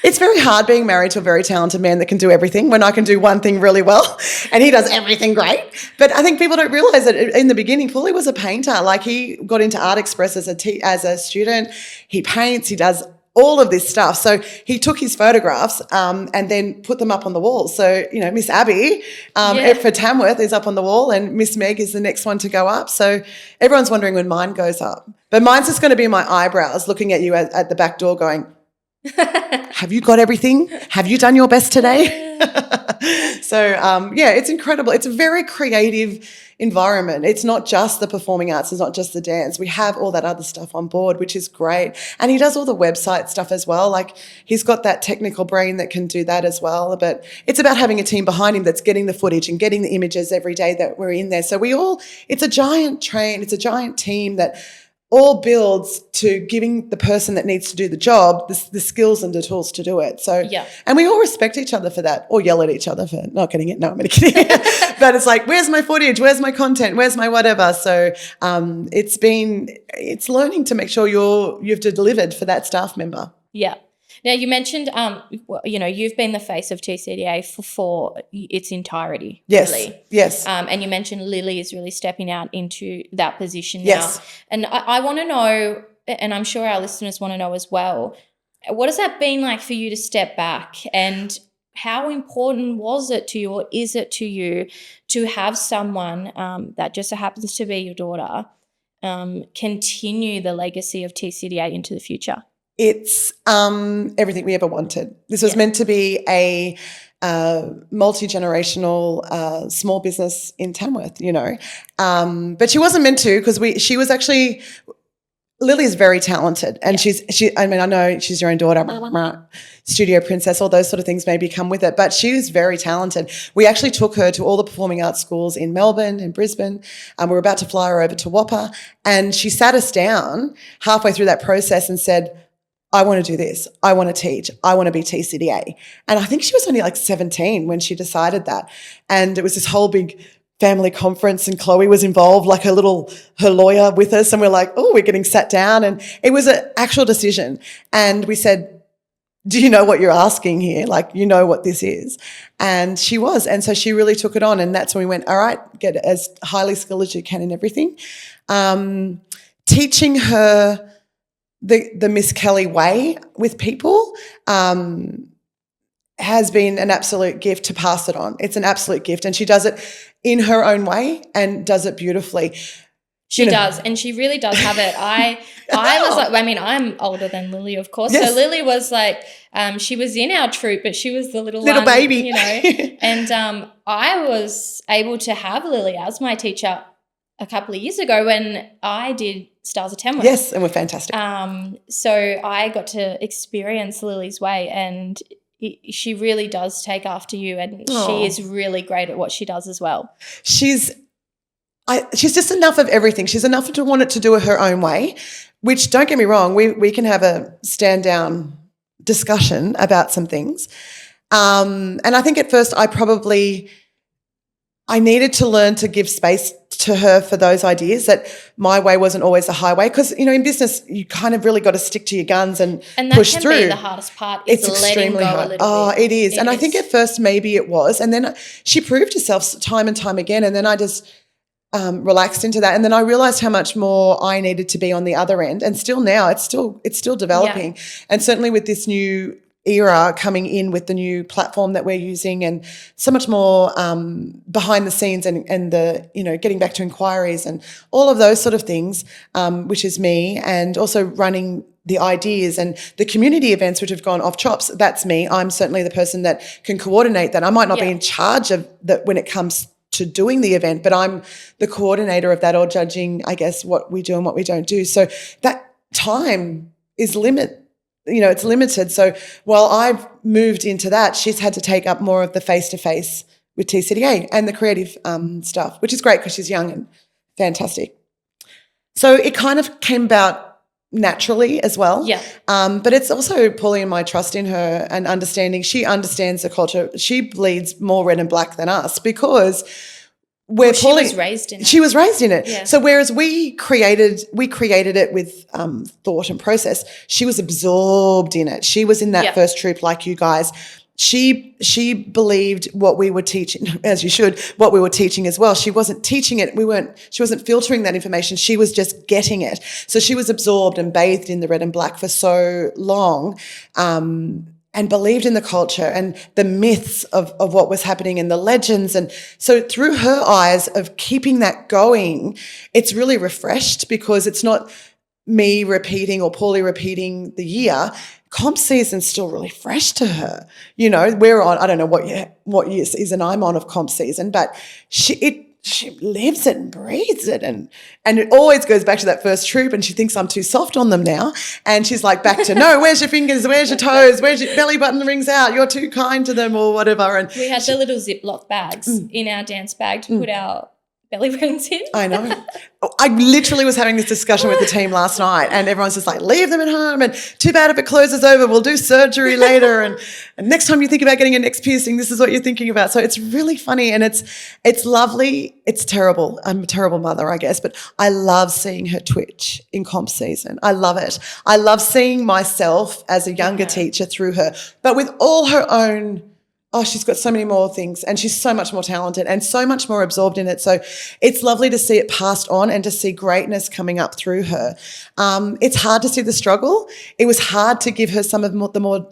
[SPEAKER 2] It's very hard being married to a very talented man that can do everything when I can do one thing really well and he does everything great. But I think people don't realise that in the beginning, Paulie was a painter. Like, he got into Art Express as a student. He paints, he does all of this stuff. So he took his photographs and then put them up on the wall. So, you know, Miss Abby for Tamworth is up on the wall and Miss Meg is the next one to go up. So everyone's wondering when mine goes up. But mine's just going to be my eyebrows looking at you at the back door going, have you got everything? Have you done your best today? So, it's incredible. It's a very creative environment. It's not just the performing arts. It's not just the dance. We have all that other stuff on board, which is great. And he does all the website stuff as well. Like, he's got that technical brain that can do that as well. But it's about having a team behind him that's getting the footage and getting the images every day that we're in there. So it's a giant team that all builds to giving the person that needs to do the job the skills and the tools to do it. So, and we all respect each other for that, or yell at each other for not getting it. No, I'm kidding. But it's like, where's my footage? Where's my content? Where's my whatever? So it's learning to make sure you've delivered for that staff member. Yeah.
[SPEAKER 1] Now, you mentioned, you've been the face of TCDA for its entirety.
[SPEAKER 2] Yes,
[SPEAKER 1] really.
[SPEAKER 2] Yes.
[SPEAKER 1] And you mentioned Lily is really stepping out into that position
[SPEAKER 2] yes.
[SPEAKER 1] now. And I want to know, and I'm sure our listeners want to know as well, what has that been like for you to step back, and how important was it to you, or is it to you, to have someone that just so happens to be your daughter continue the legacy of TCDA into the future?
[SPEAKER 2] It's everything we ever wanted. This was meant to be a multi-generational small business in Tamworth, but she wasn't meant to, because she was actually – Lily's very talented, and I know she's your own daughter, studio princess, all those sort of things maybe come with it, but she was very talented. We actually took her to all the performing arts schools in Melbourne and Brisbane. We were about to fly her over to Whopper, and she sat us down halfway through that process and said, I want to do this. I want to teach. I want to be TCDA. And I think she was only like 17 when she decided that. And it was this whole big family conference, and Chloe was involved, like her lawyer with us. And we're like, oh, we're getting sat down. And it was an actual decision. And we said, do you know what you're asking here? Like, you know what this is? And she was. And so she really took it on. And that's when we went, all right, get as highly skilled as you can in everything. teaching her the Miss Kellie way with people has been an absolute gift to pass it on. It's an absolute gift, and she does it in her own way and does it beautifully.
[SPEAKER 1] She does, and she really does have it. I was like, I mean, I'm older than Lily, of course. Yes. So Lily was like, she was in our troupe, but she was the little one,
[SPEAKER 2] baby,
[SPEAKER 1] you know. And I was able to have Lily as my teacher a couple of years ago when I did Stars of Tamworth.
[SPEAKER 2] Yes, and we're fantastic.
[SPEAKER 1] So I got to experience Lily's way, and she really does take after you, and she is really great at what she does as well.
[SPEAKER 2] She's just enough of everything. She's enough to want it to do it her own way, which, don't get me wrong, we can have a stand-down discussion about some things. And I think at first I needed to learn to give space to her for those ideas, that my way wasn't always the highway, because, you know, in business you kind of really got to stick to your guns and push through.
[SPEAKER 1] And that can be the hardest part, is
[SPEAKER 2] it's
[SPEAKER 1] letting
[SPEAKER 2] extremely
[SPEAKER 1] go
[SPEAKER 2] hard.
[SPEAKER 1] a little bit.
[SPEAKER 2] It is. I think at first maybe it was, and then she proved herself time and time again, and then I just relaxed into that, and then I realised how much more I needed to be on the other end, and still now it's still developing. Yeah. And certainly with this new era coming in with the new platform that we're using, and so much more behind the scenes and the, you know, getting back to inquiries and all of those sort of things, which is me, and also running the ideas and the community events which have gone off chops. That's me. I'm certainly the person that can coordinate that. I might not be in charge of that when it comes to doing the event, but I'm the coordinator of that, or judging, I guess, what we do and what we don't do. So that time is it's limited. So while I've moved into that, she's had to take up more of the face-to-face with TCDA and the creative stuff, which is great because she's young and fantastic. So it kind of came about naturally as well. Yeah. But it's also pulling my trust in her and understanding. She understands the culture. She bleeds more red and black than us, because she was raised in it. She was raised in it. Yeah. So whereas we created it with thought and process, she was absorbed in it. She was in that first troupe like you guys. She believed what we were teaching, as you should, what we were teaching as well. She wasn't teaching it. She wasn't filtering that information. She was just getting it. So she was absorbed and bathed in the red and black for so long, and believed in the culture and the myths of what was happening and the legends. And so through her eyes of keeping that going, it's really refreshed, because it's not me repeating or Paulie repeating the year. Comp season's still really fresh to her. You know, we're on, I don't know what year season I'm on of comp season, but she lives it and breathes it, and it always goes back to that first troop, and she thinks I'm too soft on them now, and she's like back to, no, where's your fingers, where's your toes, where's your belly button rings out, you're too kind to them, or whatever. And
[SPEAKER 1] we had the little Ziploc bags in our dance bag to put our belly rings in.
[SPEAKER 2] I know. I literally was having this discussion with the team last night, and everyone's just like, leave them at home, and too bad if it closes over, we'll do surgery later, and next time you think about getting a next piercing, this is what you're thinking about. So it's really funny, and it's lovely. It's terrible. I'm a terrible mother, I guess, but I love seeing her twitch in comp season. I love it. I love seeing myself as a younger teacher through her, but with all her own. Oh, she's got so many more things, and she's so much more talented and so much more absorbed in it. So it's lovely to see it passed on and to see greatness coming up through her. It's hard to see the struggle. It was hard to give her some of the more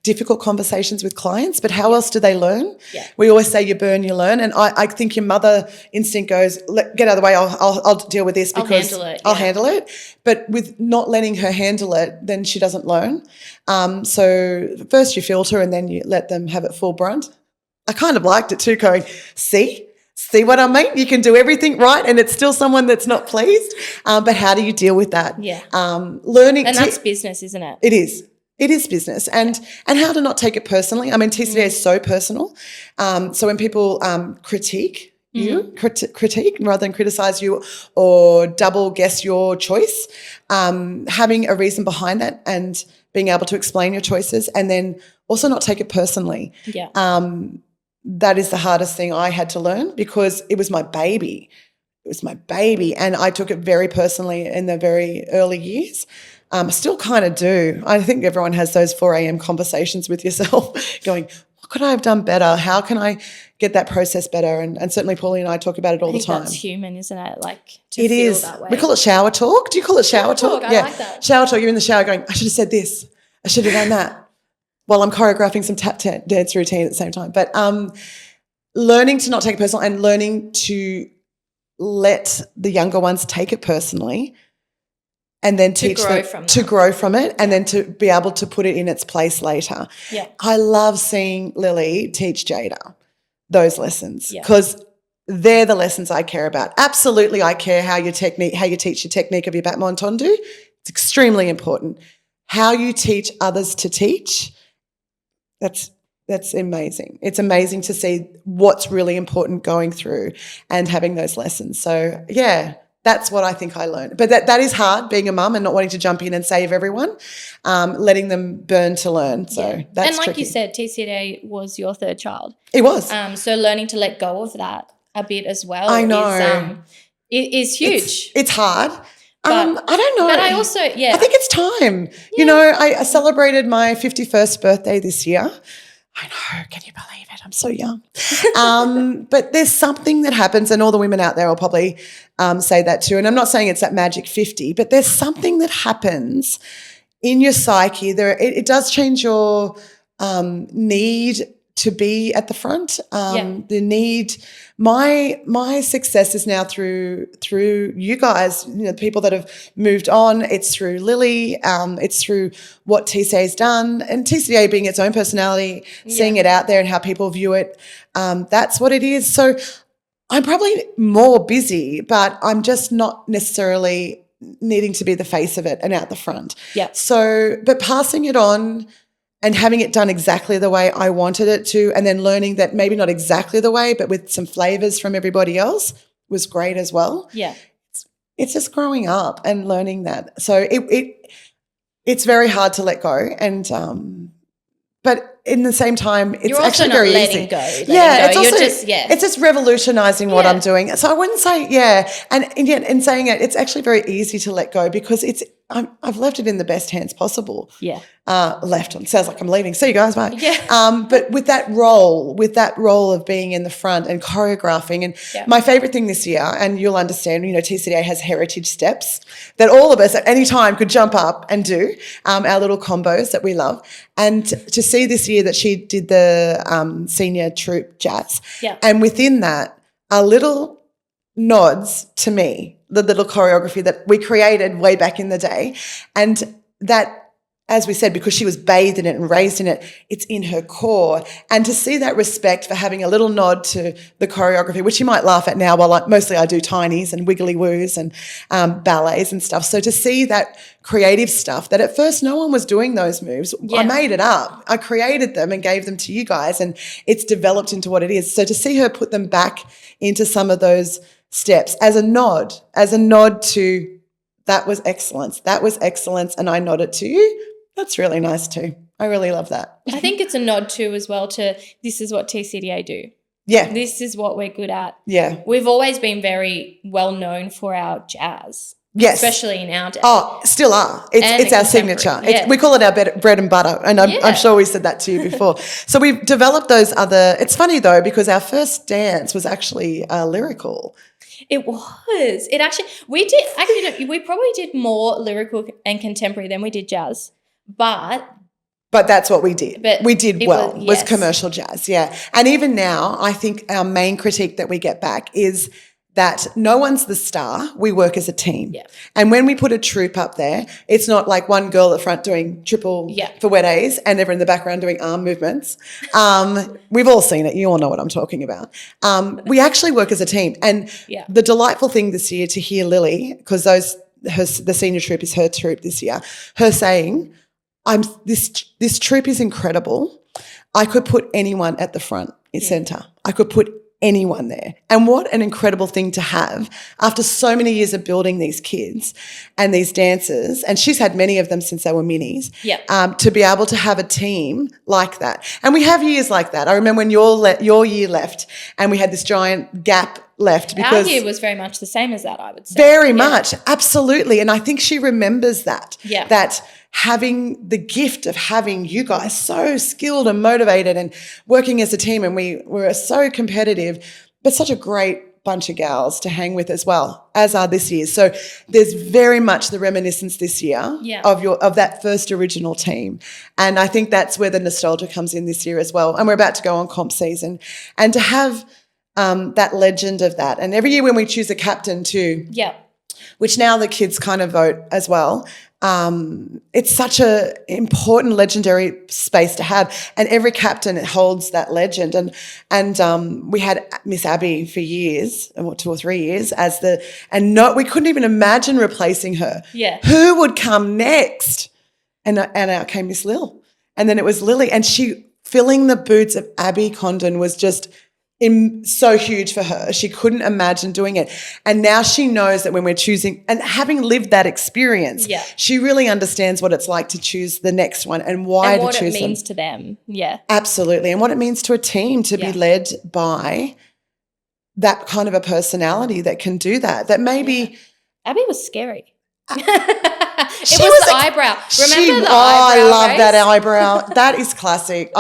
[SPEAKER 2] difficult conversations with clients, but how else do they learn? Yeah. We always say you burn, you learn, and I think your mother instinct goes, get out of the way, I'll deal with this because I'll handle it. But with not letting her handle it, then she doesn't learn. So first you filter and then you let them have it full brunt. I kind of liked it too, going, see what I mean? You can do everything right and it's still someone that's not pleased. But how do you deal with that? Yeah. Learning.
[SPEAKER 1] And that's business, isn't it?
[SPEAKER 2] It is. It is business. And how to not take it personally. I mean, TCDA is so personal. So when people critique rather than criticize you or double guess your choice, having a reason behind that and being able to explain your choices, and then also not take it personally. Yeah. That is the hardest thing I had to learn, because it was my baby. It was my baby, and I took it very personally in the very early years. I still kind of do. I think everyone has those 4 a.m. conversations with yourself going, what could I have done better? How can I get that process better. And certainly Paulie and I talk about it all the time.
[SPEAKER 1] That's human, isn't it? Like to
[SPEAKER 2] it
[SPEAKER 1] feel
[SPEAKER 2] is.
[SPEAKER 1] that way.
[SPEAKER 2] We call it shower talk. Do you call it shower talk?
[SPEAKER 1] I like that.
[SPEAKER 2] Shower talk. You're in the shower going, I should have said this. I should have done that. While I'm choreographing some tap dance routine at the same time. But learning to not take it personal and learning to let the younger ones take it personally and then teach them to grow from it and then to be able to put it in its place later.
[SPEAKER 1] Yeah.
[SPEAKER 2] I love seeing Lily teach Jada those lessons because they're the lessons I care about. Absolutely, I care how you teach your technique of your battement tendu. It's extremely important. How you teach others to teach, that's amazing. It's amazing to see what's really important going through and having those lessons. So, yeah, that's what I think I learned. But that is hard, being a mum and not wanting to jump in and save everyone, letting them burn to learn. So that's
[SPEAKER 1] and like
[SPEAKER 2] tricky.
[SPEAKER 1] you said, TCDA was your third child.
[SPEAKER 2] It was.
[SPEAKER 1] So learning to let go of that a bit as well
[SPEAKER 2] I know.
[SPEAKER 1] is huge.
[SPEAKER 2] It's hard. I don't know.
[SPEAKER 1] But I also,
[SPEAKER 2] I think it's time. Yeah. You know, I celebrated my 51st birthday this year. I know, can you believe it? I'm so young. But there's something that happens, and all the women out there will probably say that too, and I'm not saying it's that magic 50, but there's something that happens in your psyche. It does change your need to be at the front. The need. My success is now through you guys, you know, people that have moved on. It's through Lily. It's through what TCDA's done, and TCDA being its own personality, seeing it out there and how people view it. That's what it is. So I'm probably more busy, but I'm just not necessarily needing to be the face of it and out the front.
[SPEAKER 1] Yeah.
[SPEAKER 2] So, but passing it on and having it done exactly the way I wanted it to, and then learning that maybe not exactly the way, but with some flavors from everybody else was great as well.
[SPEAKER 1] Yeah.
[SPEAKER 2] It's just growing up and learning that. So it's very hard to let go, and but in the same time, it's
[SPEAKER 1] You're also
[SPEAKER 2] actually
[SPEAKER 1] not
[SPEAKER 2] very
[SPEAKER 1] letting
[SPEAKER 2] easy.
[SPEAKER 1] go.
[SPEAKER 2] It's also it's just revolutionizing what
[SPEAKER 1] Yeah.
[SPEAKER 2] I'm doing. So I wouldn't say and yet in saying it, it's actually very easy to let go because I've left it in the best hands possible.
[SPEAKER 1] Yeah.
[SPEAKER 2] Sounds like I'm leaving. See you guys, bye.
[SPEAKER 1] Yeah.
[SPEAKER 2] But with that role of being in the front and choreographing, and my favorite thing this year, and you'll understand, you know, TCDA has heritage steps that all of us at any time could jump up and do, our little combos that we love. And to see this year that she did the senior troupe jazz, and within that are little nods to me, the little choreography that we created way back in the day, and that, as we said, because she was bathed in it and raised in it, it's in her core. And to see that respect for having a little nod to the choreography, which you might laugh at now, while mostly I do tinies and wiggly woos and ballets and stuff. So to see that creative stuff that at first no one was doing those moves, I made it up. I created them and gave them to you guys, and it's developed into what it is. So to see her put them back into some of those steps as a nod to that was excellence, and I nod it to you. That's really nice too. I really love that.
[SPEAKER 1] I think it's a nod too as well to this is what TCDA do.
[SPEAKER 2] Yeah.
[SPEAKER 1] This is what we're good at.
[SPEAKER 2] Yeah.
[SPEAKER 1] We've always been very well known for our jazz.
[SPEAKER 2] Yes.
[SPEAKER 1] Especially in our day.
[SPEAKER 2] Oh, still are. It's our signature. We call it our bread and butter, and I'm sure we said that to you before. So we've developed those other – it's funny though because our first dance was actually lyrical.
[SPEAKER 1] It was. It actually – we probably did more lyrical and contemporary than we did jazz. But
[SPEAKER 2] that's what we did. We did well, was
[SPEAKER 1] yes.
[SPEAKER 2] commercial jazz, yeah. And even now, I think our main critique that we get back is that no one's the star. We work as a team.
[SPEAKER 1] Yeah.
[SPEAKER 2] And when we put a troupe up there, it's not like one girl at the front doing triple for wet A's and everyone in the background doing arm movements. We've all seen it. You all know what I'm talking about. We actually work as a team. And the delightful thing this year to hear Lily, because the senior troupe is her troupe this year, her saying, this troupe is incredible. I could put anyone at the front centre. I could put anyone there. And what an incredible thing to have after so many years of building these kids and these dancers, and she's had many of them since they were minis, to be able to have a team like that. And we have years like that. I remember when your year left and we had this giant gap left because
[SPEAKER 1] our year was very much the same as that, I would say.
[SPEAKER 2] Very much, absolutely. And I think she remembers that.
[SPEAKER 1] Yeah.
[SPEAKER 2] That having the gift of having you guys so skilled and motivated and working as a team, and we were so competitive, but such a great bunch of gals to hang with as well, as are this year. So there's very much the reminiscence this year of that first original team. And I think that's where the nostalgia comes in this year as well. And we're about to go on comp season. And to have that legend of that. And every year when we choose a captain too, which now the kids kind of vote as well, it's such a important legendary space to have, and every captain holds that legend. And we had Miss Abby for years, 2 or 3 years, we couldn't even imagine replacing her. Who would come next? And out came Miss Lil, and then it was Lily, and she filling the boots of Abby Condon was just so huge for her. She couldn't imagine doing it. And now she knows that when we're choosing, and having lived that experience, she really understands what it's like to choose the next one and why to choose them.
[SPEAKER 1] And what it means to them. Yeah.
[SPEAKER 2] Absolutely. And what it means to a team to be led by that kind of a personality that can do that. That maybe
[SPEAKER 1] Abby was scary. It was the eyebrow. Remember the eyebrow?
[SPEAKER 2] I love that eyebrow. That is classic.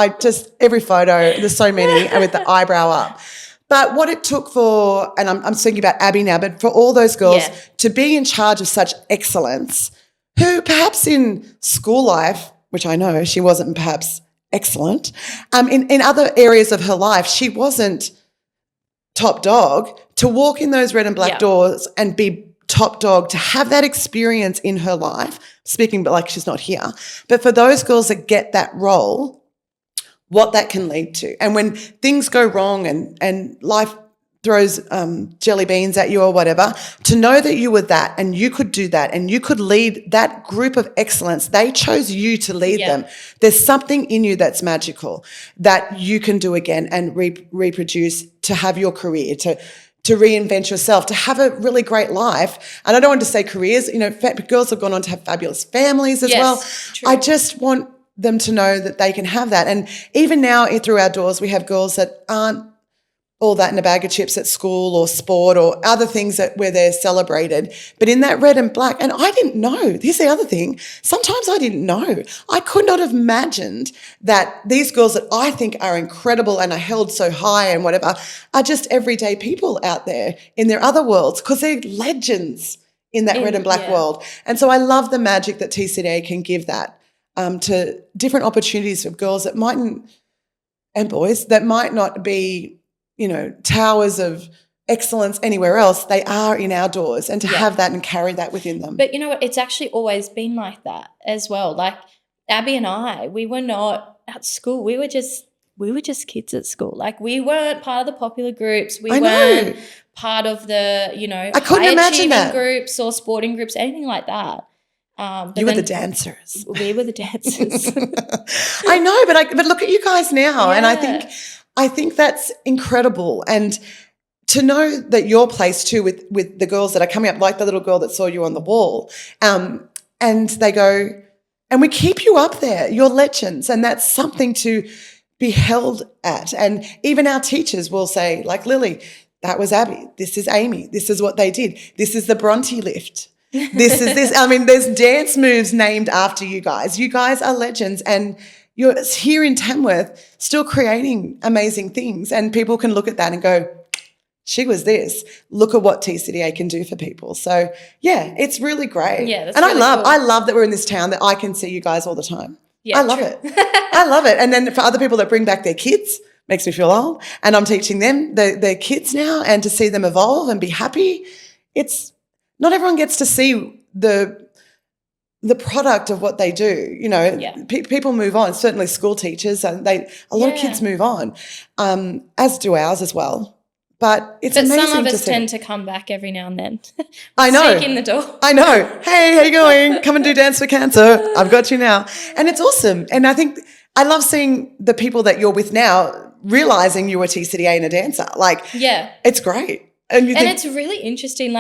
[SPEAKER 2] Every photo, there's so many, and with the eyebrow up. But what it took for, and I'm thinking about Abby now, but for all those girls to be in charge of such excellence, who perhaps in school life, which I know she wasn't perhaps excellent, in other areas of her life, she wasn't top dog, to walk in those red and black doors and be top dog, to have that experience in her life, speaking but like she's not here, but for those girls that get that role, what that can lead to. And when things go wrong and life throws jelly beans at you or whatever, to know that you were that and you could do that and you could lead that group of excellence. They chose you to lead them. There's something in you that's magical that you can do again and reproduce, to have your career, to reinvent yourself, to have a really great life. And I don't want to say careers, girls have gone on to have fabulous families as well.
[SPEAKER 1] True.
[SPEAKER 2] I just want them to know that they can have that. And even now through our doors, we have girls that aren't all that in a bag of chips at school or sport or other things where they're celebrated. But in that red and black, and I didn't know, here's the other thing, sometimes I didn't know. I could not have imagined that these girls that I think are incredible and are held so high and whatever are just everyday people out there in their other worlds, because they're legends in that red and black world. And so I love the magic that TCDA can give that to different opportunities for girls that mightn't, and boys that might not be, towers of excellence anywhere else. They are in our doors, and to have that and carry that within them.
[SPEAKER 1] But you know what? It's actually always been like that as well. Like Abby and I, we were not at school. We were just kids at school. Like we weren't part of the popular groups. We weren't part of the,
[SPEAKER 2] I couldn't imagine that.
[SPEAKER 1] Groups or sporting groups, anything like that.
[SPEAKER 2] You were the dancers.
[SPEAKER 1] We were the dancers.
[SPEAKER 2] I know, but look at you guys now, and I think that's incredible. And to know that your place too with the girls that are coming up, like the little girl that saw you on the wall, and they go, and we keep you up there, you're legends, and that's something to be held at. And even our teachers will say, like Lily, that was Abby, this is Amy, this is what they did, this is the Bronte lift. This is this. I mean, there's dance moves named after you guys. You guys are legends, and you're here in Tamworth still creating amazing things, and people can look at that and go, she was this. Look at what TCDA can do for people. So, yeah, it's really great.
[SPEAKER 1] Yeah, that's
[SPEAKER 2] and
[SPEAKER 1] really cool.
[SPEAKER 2] I love that we're in this town that I can see you guys all the time.
[SPEAKER 1] Yeah,
[SPEAKER 2] I love it. I love it. And then for other people that bring back their kids, makes me feel old, and I'm teaching them their kids now, and to see them evolve and be happy, it's not everyone gets to see the product of what they do. People move on. Certainly school teachers, and a lot of kids move on, as do ours as well. But it's amazing to see.
[SPEAKER 1] Some of us tend to come back every now and then.
[SPEAKER 2] I know.
[SPEAKER 1] Sneak in the door.
[SPEAKER 2] I know. Hey, how you going? Come and do Dance for Cancer. I've got you now. And it's awesome. And I think I love seeing the people that you're with now realising you were TCDA and a dancer. It's great. And
[SPEAKER 1] it's really interesting,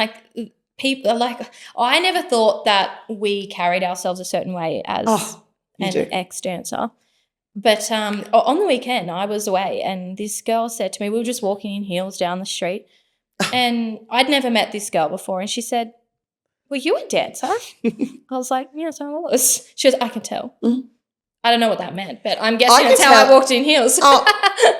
[SPEAKER 1] people are like, I never thought that we carried ourselves a certain way as an ex-dancer. But on the weekend, I was away, and this girl said to me, we were just walking in heels down the street, and I'd never met this girl before, and she said, were you a dancer? I was like, yes, I was. She goes, I can tell.
[SPEAKER 2] Mm.
[SPEAKER 1] I don't know what that meant, but I'm guessing
[SPEAKER 2] I
[SPEAKER 1] that's
[SPEAKER 2] can
[SPEAKER 1] how I
[SPEAKER 2] tell.
[SPEAKER 1] walked in heels.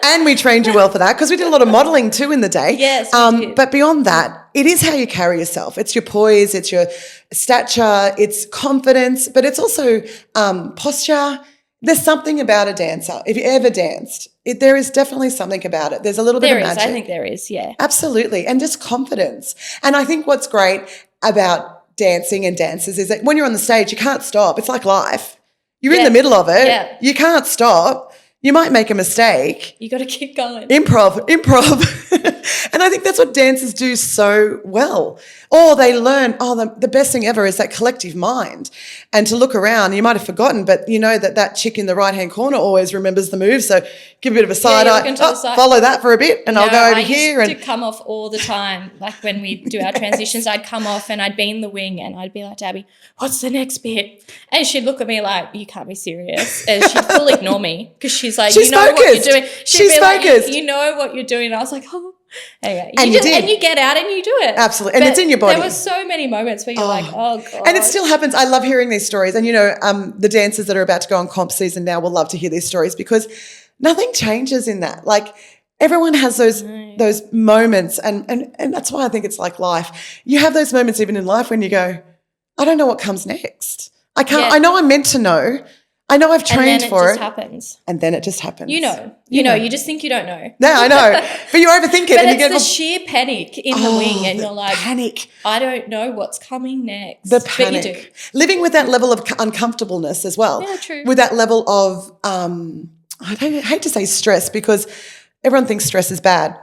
[SPEAKER 2] And we trained you well for that because we did a lot of modelling too in the day.
[SPEAKER 1] Yes, we did.
[SPEAKER 2] But beyond that, it is how you carry yourself. It's your poise, it's your stature, it's confidence, but it's also posture. There's something about a dancer. If you ever danced, there is definitely something about it. There's a little bit of magic.
[SPEAKER 1] I think there is, yeah.
[SPEAKER 2] Absolutely. And just confidence. And I think what's great about dancing and dancers is that when you're on the stage, you can't stop. It's like life. You're in the middle of it.
[SPEAKER 1] Yeah.
[SPEAKER 2] You can't stop. You might make a mistake.
[SPEAKER 1] You got to keep going.
[SPEAKER 2] Improv. And I think that's what dancers do so well. Or they learn, the best thing ever is that collective mind. And to look around, you might have forgotten, but you know that chick in the right-hand corner always remembers the move. So give a bit of a side eye. Follow that for a bit and I'll go over here.
[SPEAKER 1] I used to come off all the time. Like when we do our transitions, I'd come off and I'd be in the wing and I'd be like, Abby, what's the next bit? And she'd look at me like, you can't be serious. And she'd fully ignore me because she's like, you know
[SPEAKER 2] focused.
[SPEAKER 1] What you're doing.
[SPEAKER 2] She's focused.
[SPEAKER 1] Like, you know what you're doing. And I was like, oh. Anyway,
[SPEAKER 2] and you
[SPEAKER 1] get out and you do it.
[SPEAKER 2] Absolutely. And it's in your body.
[SPEAKER 1] There were so many moments where you're like, oh, God.
[SPEAKER 2] And it still happens. I love hearing these stories. And, you know, the dancers that are about to go on comp season now will love to hear these stories because nothing changes in that. Like everyone has those moments and that's why I think it's like life. You have those moments even in life when you go, I don't know what comes next. I can't. Yeah. I know I'm meant to know. I know I've trained for it. And then it just happens.
[SPEAKER 1] You know. You just think you don't know.
[SPEAKER 2] No, I know. But you overthink it.
[SPEAKER 1] But
[SPEAKER 2] and
[SPEAKER 1] it's
[SPEAKER 2] you get
[SPEAKER 1] the sheer panic in the wing and you're like,
[SPEAKER 2] panic.
[SPEAKER 1] I don't know what's coming next.
[SPEAKER 2] The panic.
[SPEAKER 1] But you do.
[SPEAKER 2] Living with that level of uncomfortableness as well.
[SPEAKER 1] Yeah, true.
[SPEAKER 2] With that level of, I hate to say stress because everyone thinks stress is bad.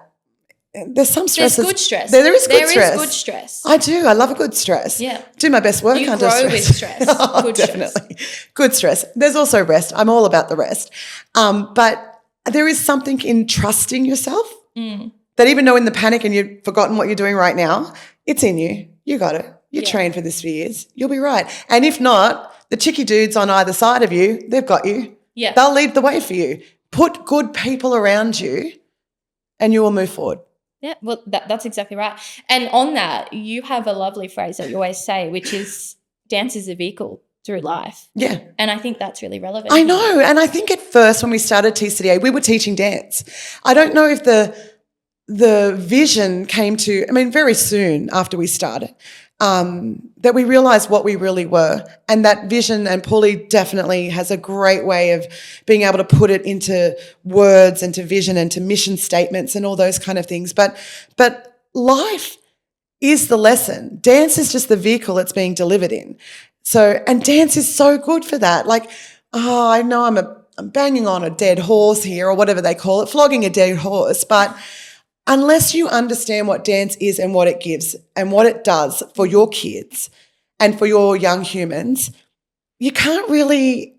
[SPEAKER 2] There's some stress.
[SPEAKER 1] There's good stress.
[SPEAKER 2] There is good stress.
[SPEAKER 1] There is good stress.
[SPEAKER 2] I do. I love a good stress.
[SPEAKER 1] Yeah.
[SPEAKER 2] Do my best work under stress.
[SPEAKER 1] You grow with stress. Good
[SPEAKER 2] definitely. Stress. Good stress. There's also rest. I'm all about the rest. But there is something in trusting yourself that even though in the panic and you've forgotten what you're doing right now, it's in you. You got it. You trained for this for years. You'll be right. And if not, the chicky dudes on either side of you, they've got you.
[SPEAKER 1] Yeah.
[SPEAKER 2] They'll lead the way for you. Put good people around you and you will move forward.
[SPEAKER 1] Yeah, well, that's exactly right. And on that, you have a lovely phrase that you always say, which is dance is a vehicle through life.
[SPEAKER 2] Yeah.
[SPEAKER 1] And I think that's really relevant.
[SPEAKER 2] I know. And I think at first when we started TCDA, we were teaching dance. I don't know if the vision came to, very soon after we started, that we realised what we really were. And that vision, and Paulie definitely has a great way of being able to put it into words and to vision and to mission statements and all those kind of things. But life is the lesson. Dance is just the vehicle it's being delivered in. So, and dance is so good for that. Like, I know I'm banging on a dead horse here or whatever they call it, flogging a dead horse, but unless you understand what dance is and what it gives and what it does for your kids and for your young humans, you can't really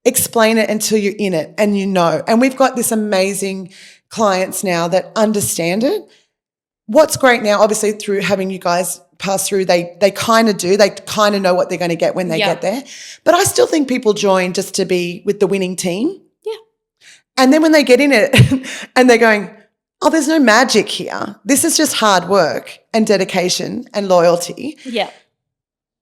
[SPEAKER 2] explain it until you're in it and you know. And we've got this amazing clients now that understand it. What's great now, obviously through having you guys pass through, they kind of do. They kind of know what they're going to get when they get there. But I still think people join just to be with the winning team.
[SPEAKER 1] Yeah.
[SPEAKER 2] And then when they get in it and they're going, oh, there's no magic here. This is just hard work and dedication and loyalty.
[SPEAKER 1] Yeah.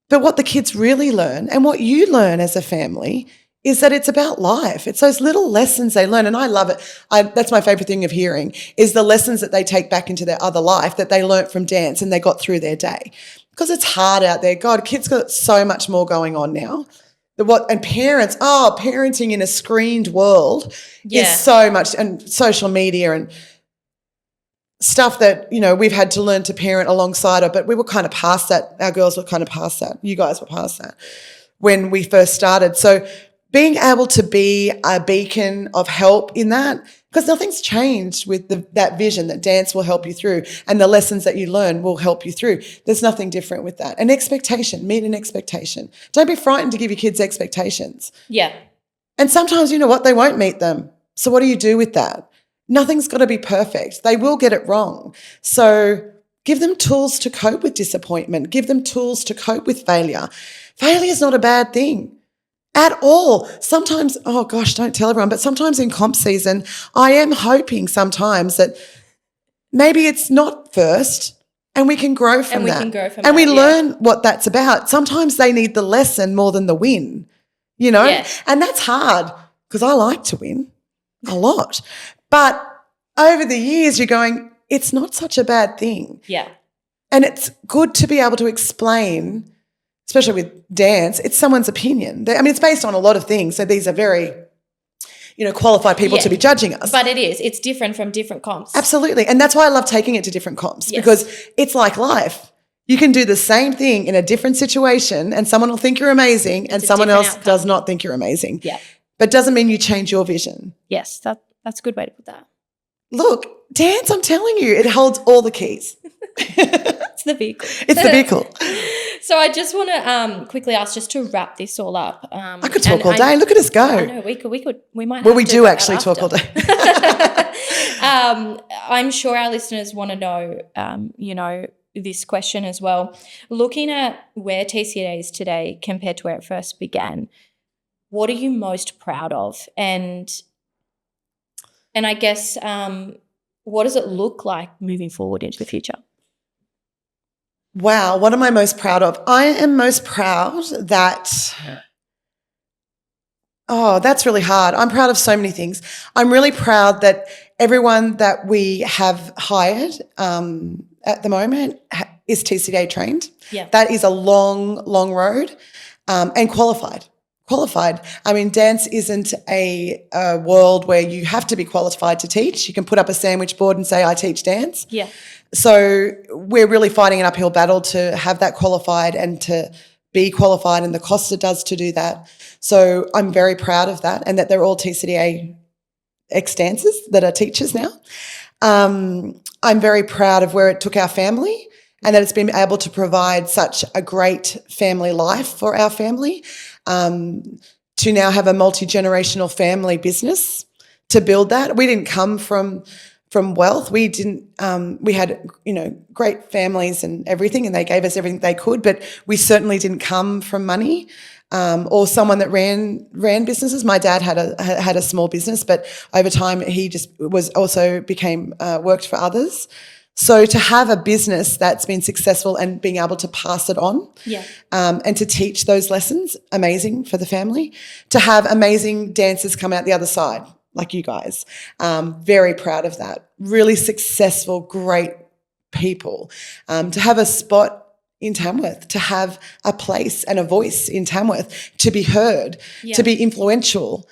[SPEAKER 2] But what the kids really learn and what you learn as a family is that it's about life. It's those little lessons they learn. And I love it. That's my favourite thing of hearing is the lessons that they take back into their other life that they learnt from dance and they got through their day. Because it's hard out there. God, kids got so much more going on now. And parents, parenting in a screened world is so much, and social media and stuff that, we've had to learn to parent alongside of, but we were kind of past that. Our girls were kind of past that. You guys were past that when we first started. So being able to be a beacon of help in that, because nothing's changed with that vision that dance will help you through and the lessons that you learn will help you through. There's nothing different with that. An expectation, meet an expectation. Don't be frightened to give your kids expectations.
[SPEAKER 1] Yeah.
[SPEAKER 2] And sometimes, you know what, they won't meet them. So what do you do with that? Nothing's got to be perfect. They will get it wrong. So give them tools to cope with disappointment. Give them tools to cope with failure. Failure is not a bad thing at all. Sometimes, oh gosh, don't tell everyone, but sometimes in comp season, I am hoping sometimes that maybe it's not first And we can grow from that. And we learn what that's about. Sometimes they need the lesson more than the win, you know?
[SPEAKER 1] Yeah.
[SPEAKER 2] And that's hard because I like to win a lot. But over the years, you're going, it's not such a bad thing.
[SPEAKER 1] Yeah.
[SPEAKER 2] And it's good to be able to explain, especially with dance, it's someone's opinion. I mean, it's based on a lot of things. So these are very, qualified people to be judging us.
[SPEAKER 1] But it is. It's different from different comps.
[SPEAKER 2] Absolutely. And that's why I love taking it to different comps because it's like life. You can do the same thing in a different situation and someone will think you're amazing and someone else does not think you're amazing.
[SPEAKER 1] Yeah.
[SPEAKER 2] But doesn't mean you change your vision.
[SPEAKER 1] Yes, that's a good way to put that.
[SPEAKER 2] Look, dance, I'm telling you, it holds all the keys.
[SPEAKER 1] It's the vehicle.
[SPEAKER 2] It's the vehicle.
[SPEAKER 1] So I just want to quickly ask, just to wrap this all up.
[SPEAKER 2] I could talk all day. Look at us go.
[SPEAKER 1] I know, we might.
[SPEAKER 2] Well, we do actually talk all day.
[SPEAKER 1] I'm sure our listeners want to know, this question as well. Looking at where TCDA is today compared to where it first began, what are you most proud of? And I guess what does it look like moving forward into the future?
[SPEAKER 2] Wow, what am I most proud of? I am most proud that that's really hard. I'm proud of so many things. I'm really proud that everyone that we have hired at the moment is TCDA trained.
[SPEAKER 1] Yeah.
[SPEAKER 2] That is a long, long road and qualified. I mean, dance isn't a world where you have to be qualified to teach. You can put up a sandwich board and say, I teach dance.
[SPEAKER 1] Yeah.
[SPEAKER 2] So we're really fighting an uphill battle to have that qualified and to be qualified and the cost it does to do that. So I'm very proud of that and that they're all TCDA ex-dancers that are teachers now. I'm very proud of where it took our family and that it's been able to provide such a great family life for our family. To now have a multi-generational family business, to build that. We didn't come from wealth. We didn't. We had great families and everything, and they gave us everything they could. But we certainly didn't come from money or someone that ran businesses. My dad had a small business, but over time he just worked for others. So to have a business that's been successful and being able to pass it on and to teach those lessons, amazing for the family. To have amazing dancers come out the other side, like you guys, very proud of that. Really successful, great people. To have a spot in Tamworth, to have a place and a voice in Tamworth, to be heard, to be influential,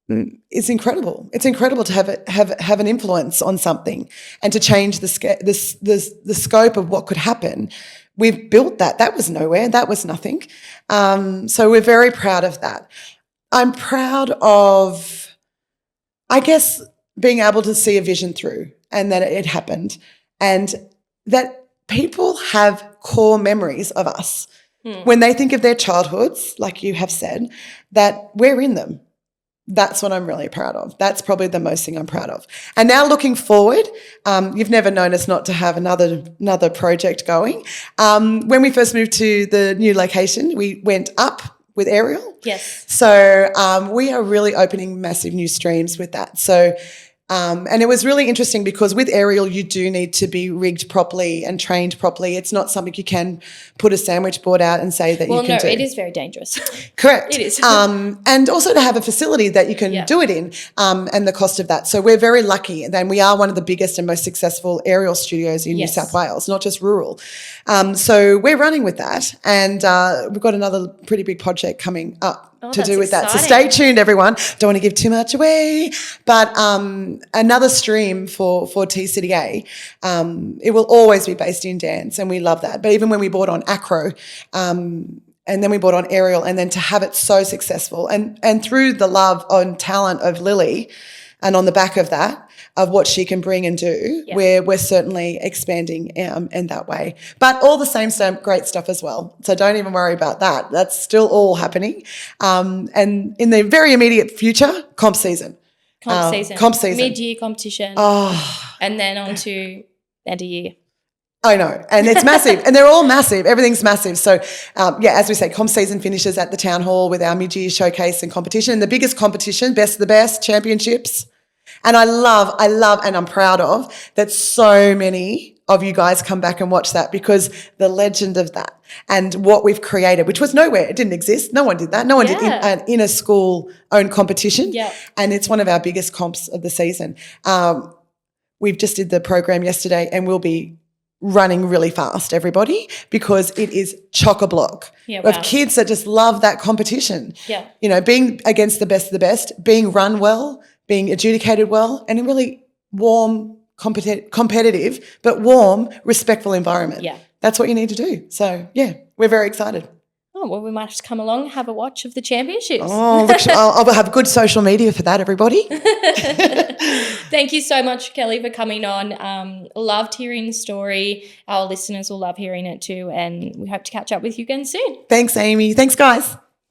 [SPEAKER 2] it's incredible. It's incredible to have an influence on something and to change the scope of what could happen. We've built that. That was nowhere. That was nothing. So we're very proud of that. I'm proud of, I guess, being able to see a vision through and that it happened and that people have core memories of us when they think of their childhoods, like you have said, that we're in them. That's what I'm really proud of. That's probably the most thing I'm proud of. And now looking forward, you've never known us not to have another project going. When we first moved to the new location, we went up with aerial.
[SPEAKER 1] Yes.
[SPEAKER 2] So we are really opening massive new streams with that. So and it was really interesting because with aerial you do need to be rigged properly and trained properly. It's not something you can put a sandwich board out and say that you can do.
[SPEAKER 1] Well, no, it is very dangerous.
[SPEAKER 2] Correct.
[SPEAKER 1] It is.
[SPEAKER 2] And also to have a facility that you can do it in and the cost of that. So we're very lucky and we are one of the biggest and most successful aerial studios in New South Wales, not just rural. So we're running with that and we've got another pretty big project coming up. To do with that. So stay tuned, everyone. Don't want to give too much away. But another stream for TCDA, it will always be based in dance and we love that. But even when we bought on acro and then we bought on aerial and then to have it so successful and through the love and talent of Lily and on the back of that, of what she can bring and do, we're certainly expanding in that way. But all the same great stuff as well. So don't even worry about that. That's still all happening. And in the very immediate future, comp season.
[SPEAKER 1] Comp season. Mid-year competition. And then on to end of year.
[SPEAKER 2] I know, and it's massive, and they're all massive. Everything's massive. So, as we say, comp season finishes at the Town Hall with our mid-year showcase and competition. And the biggest competition, best of the best, championships. And I love, and I'm proud of that so many of you guys come back and watch that, because the legend of that and what we've created, which was nowhere, it didn't exist. No one did that. No one did an inner school own competition.
[SPEAKER 1] Yeah.
[SPEAKER 2] And it's one of our biggest comps of the season. We've just did the program yesterday, and we'll be running really fast, everybody, because it is chock-a-block of kids that just love that competition.
[SPEAKER 1] Yeah.
[SPEAKER 2] You know, being against the best of the best, being run well, being adjudicated well, and a really warm, competitive, but warm, respectful environment.
[SPEAKER 1] Yeah.
[SPEAKER 2] That's what you need to do. So, yeah, we're very excited.
[SPEAKER 1] Oh, well, we might just come along, have a watch of the championships.
[SPEAKER 2] Oh, look, I'll have good social media for that, everybody.
[SPEAKER 1] Thank you so much, Kellie, for coming on. Loved hearing the story. Our listeners will love hearing it too, and we hope to catch up with you again soon.
[SPEAKER 2] Thanks, Amy. Thanks, guys.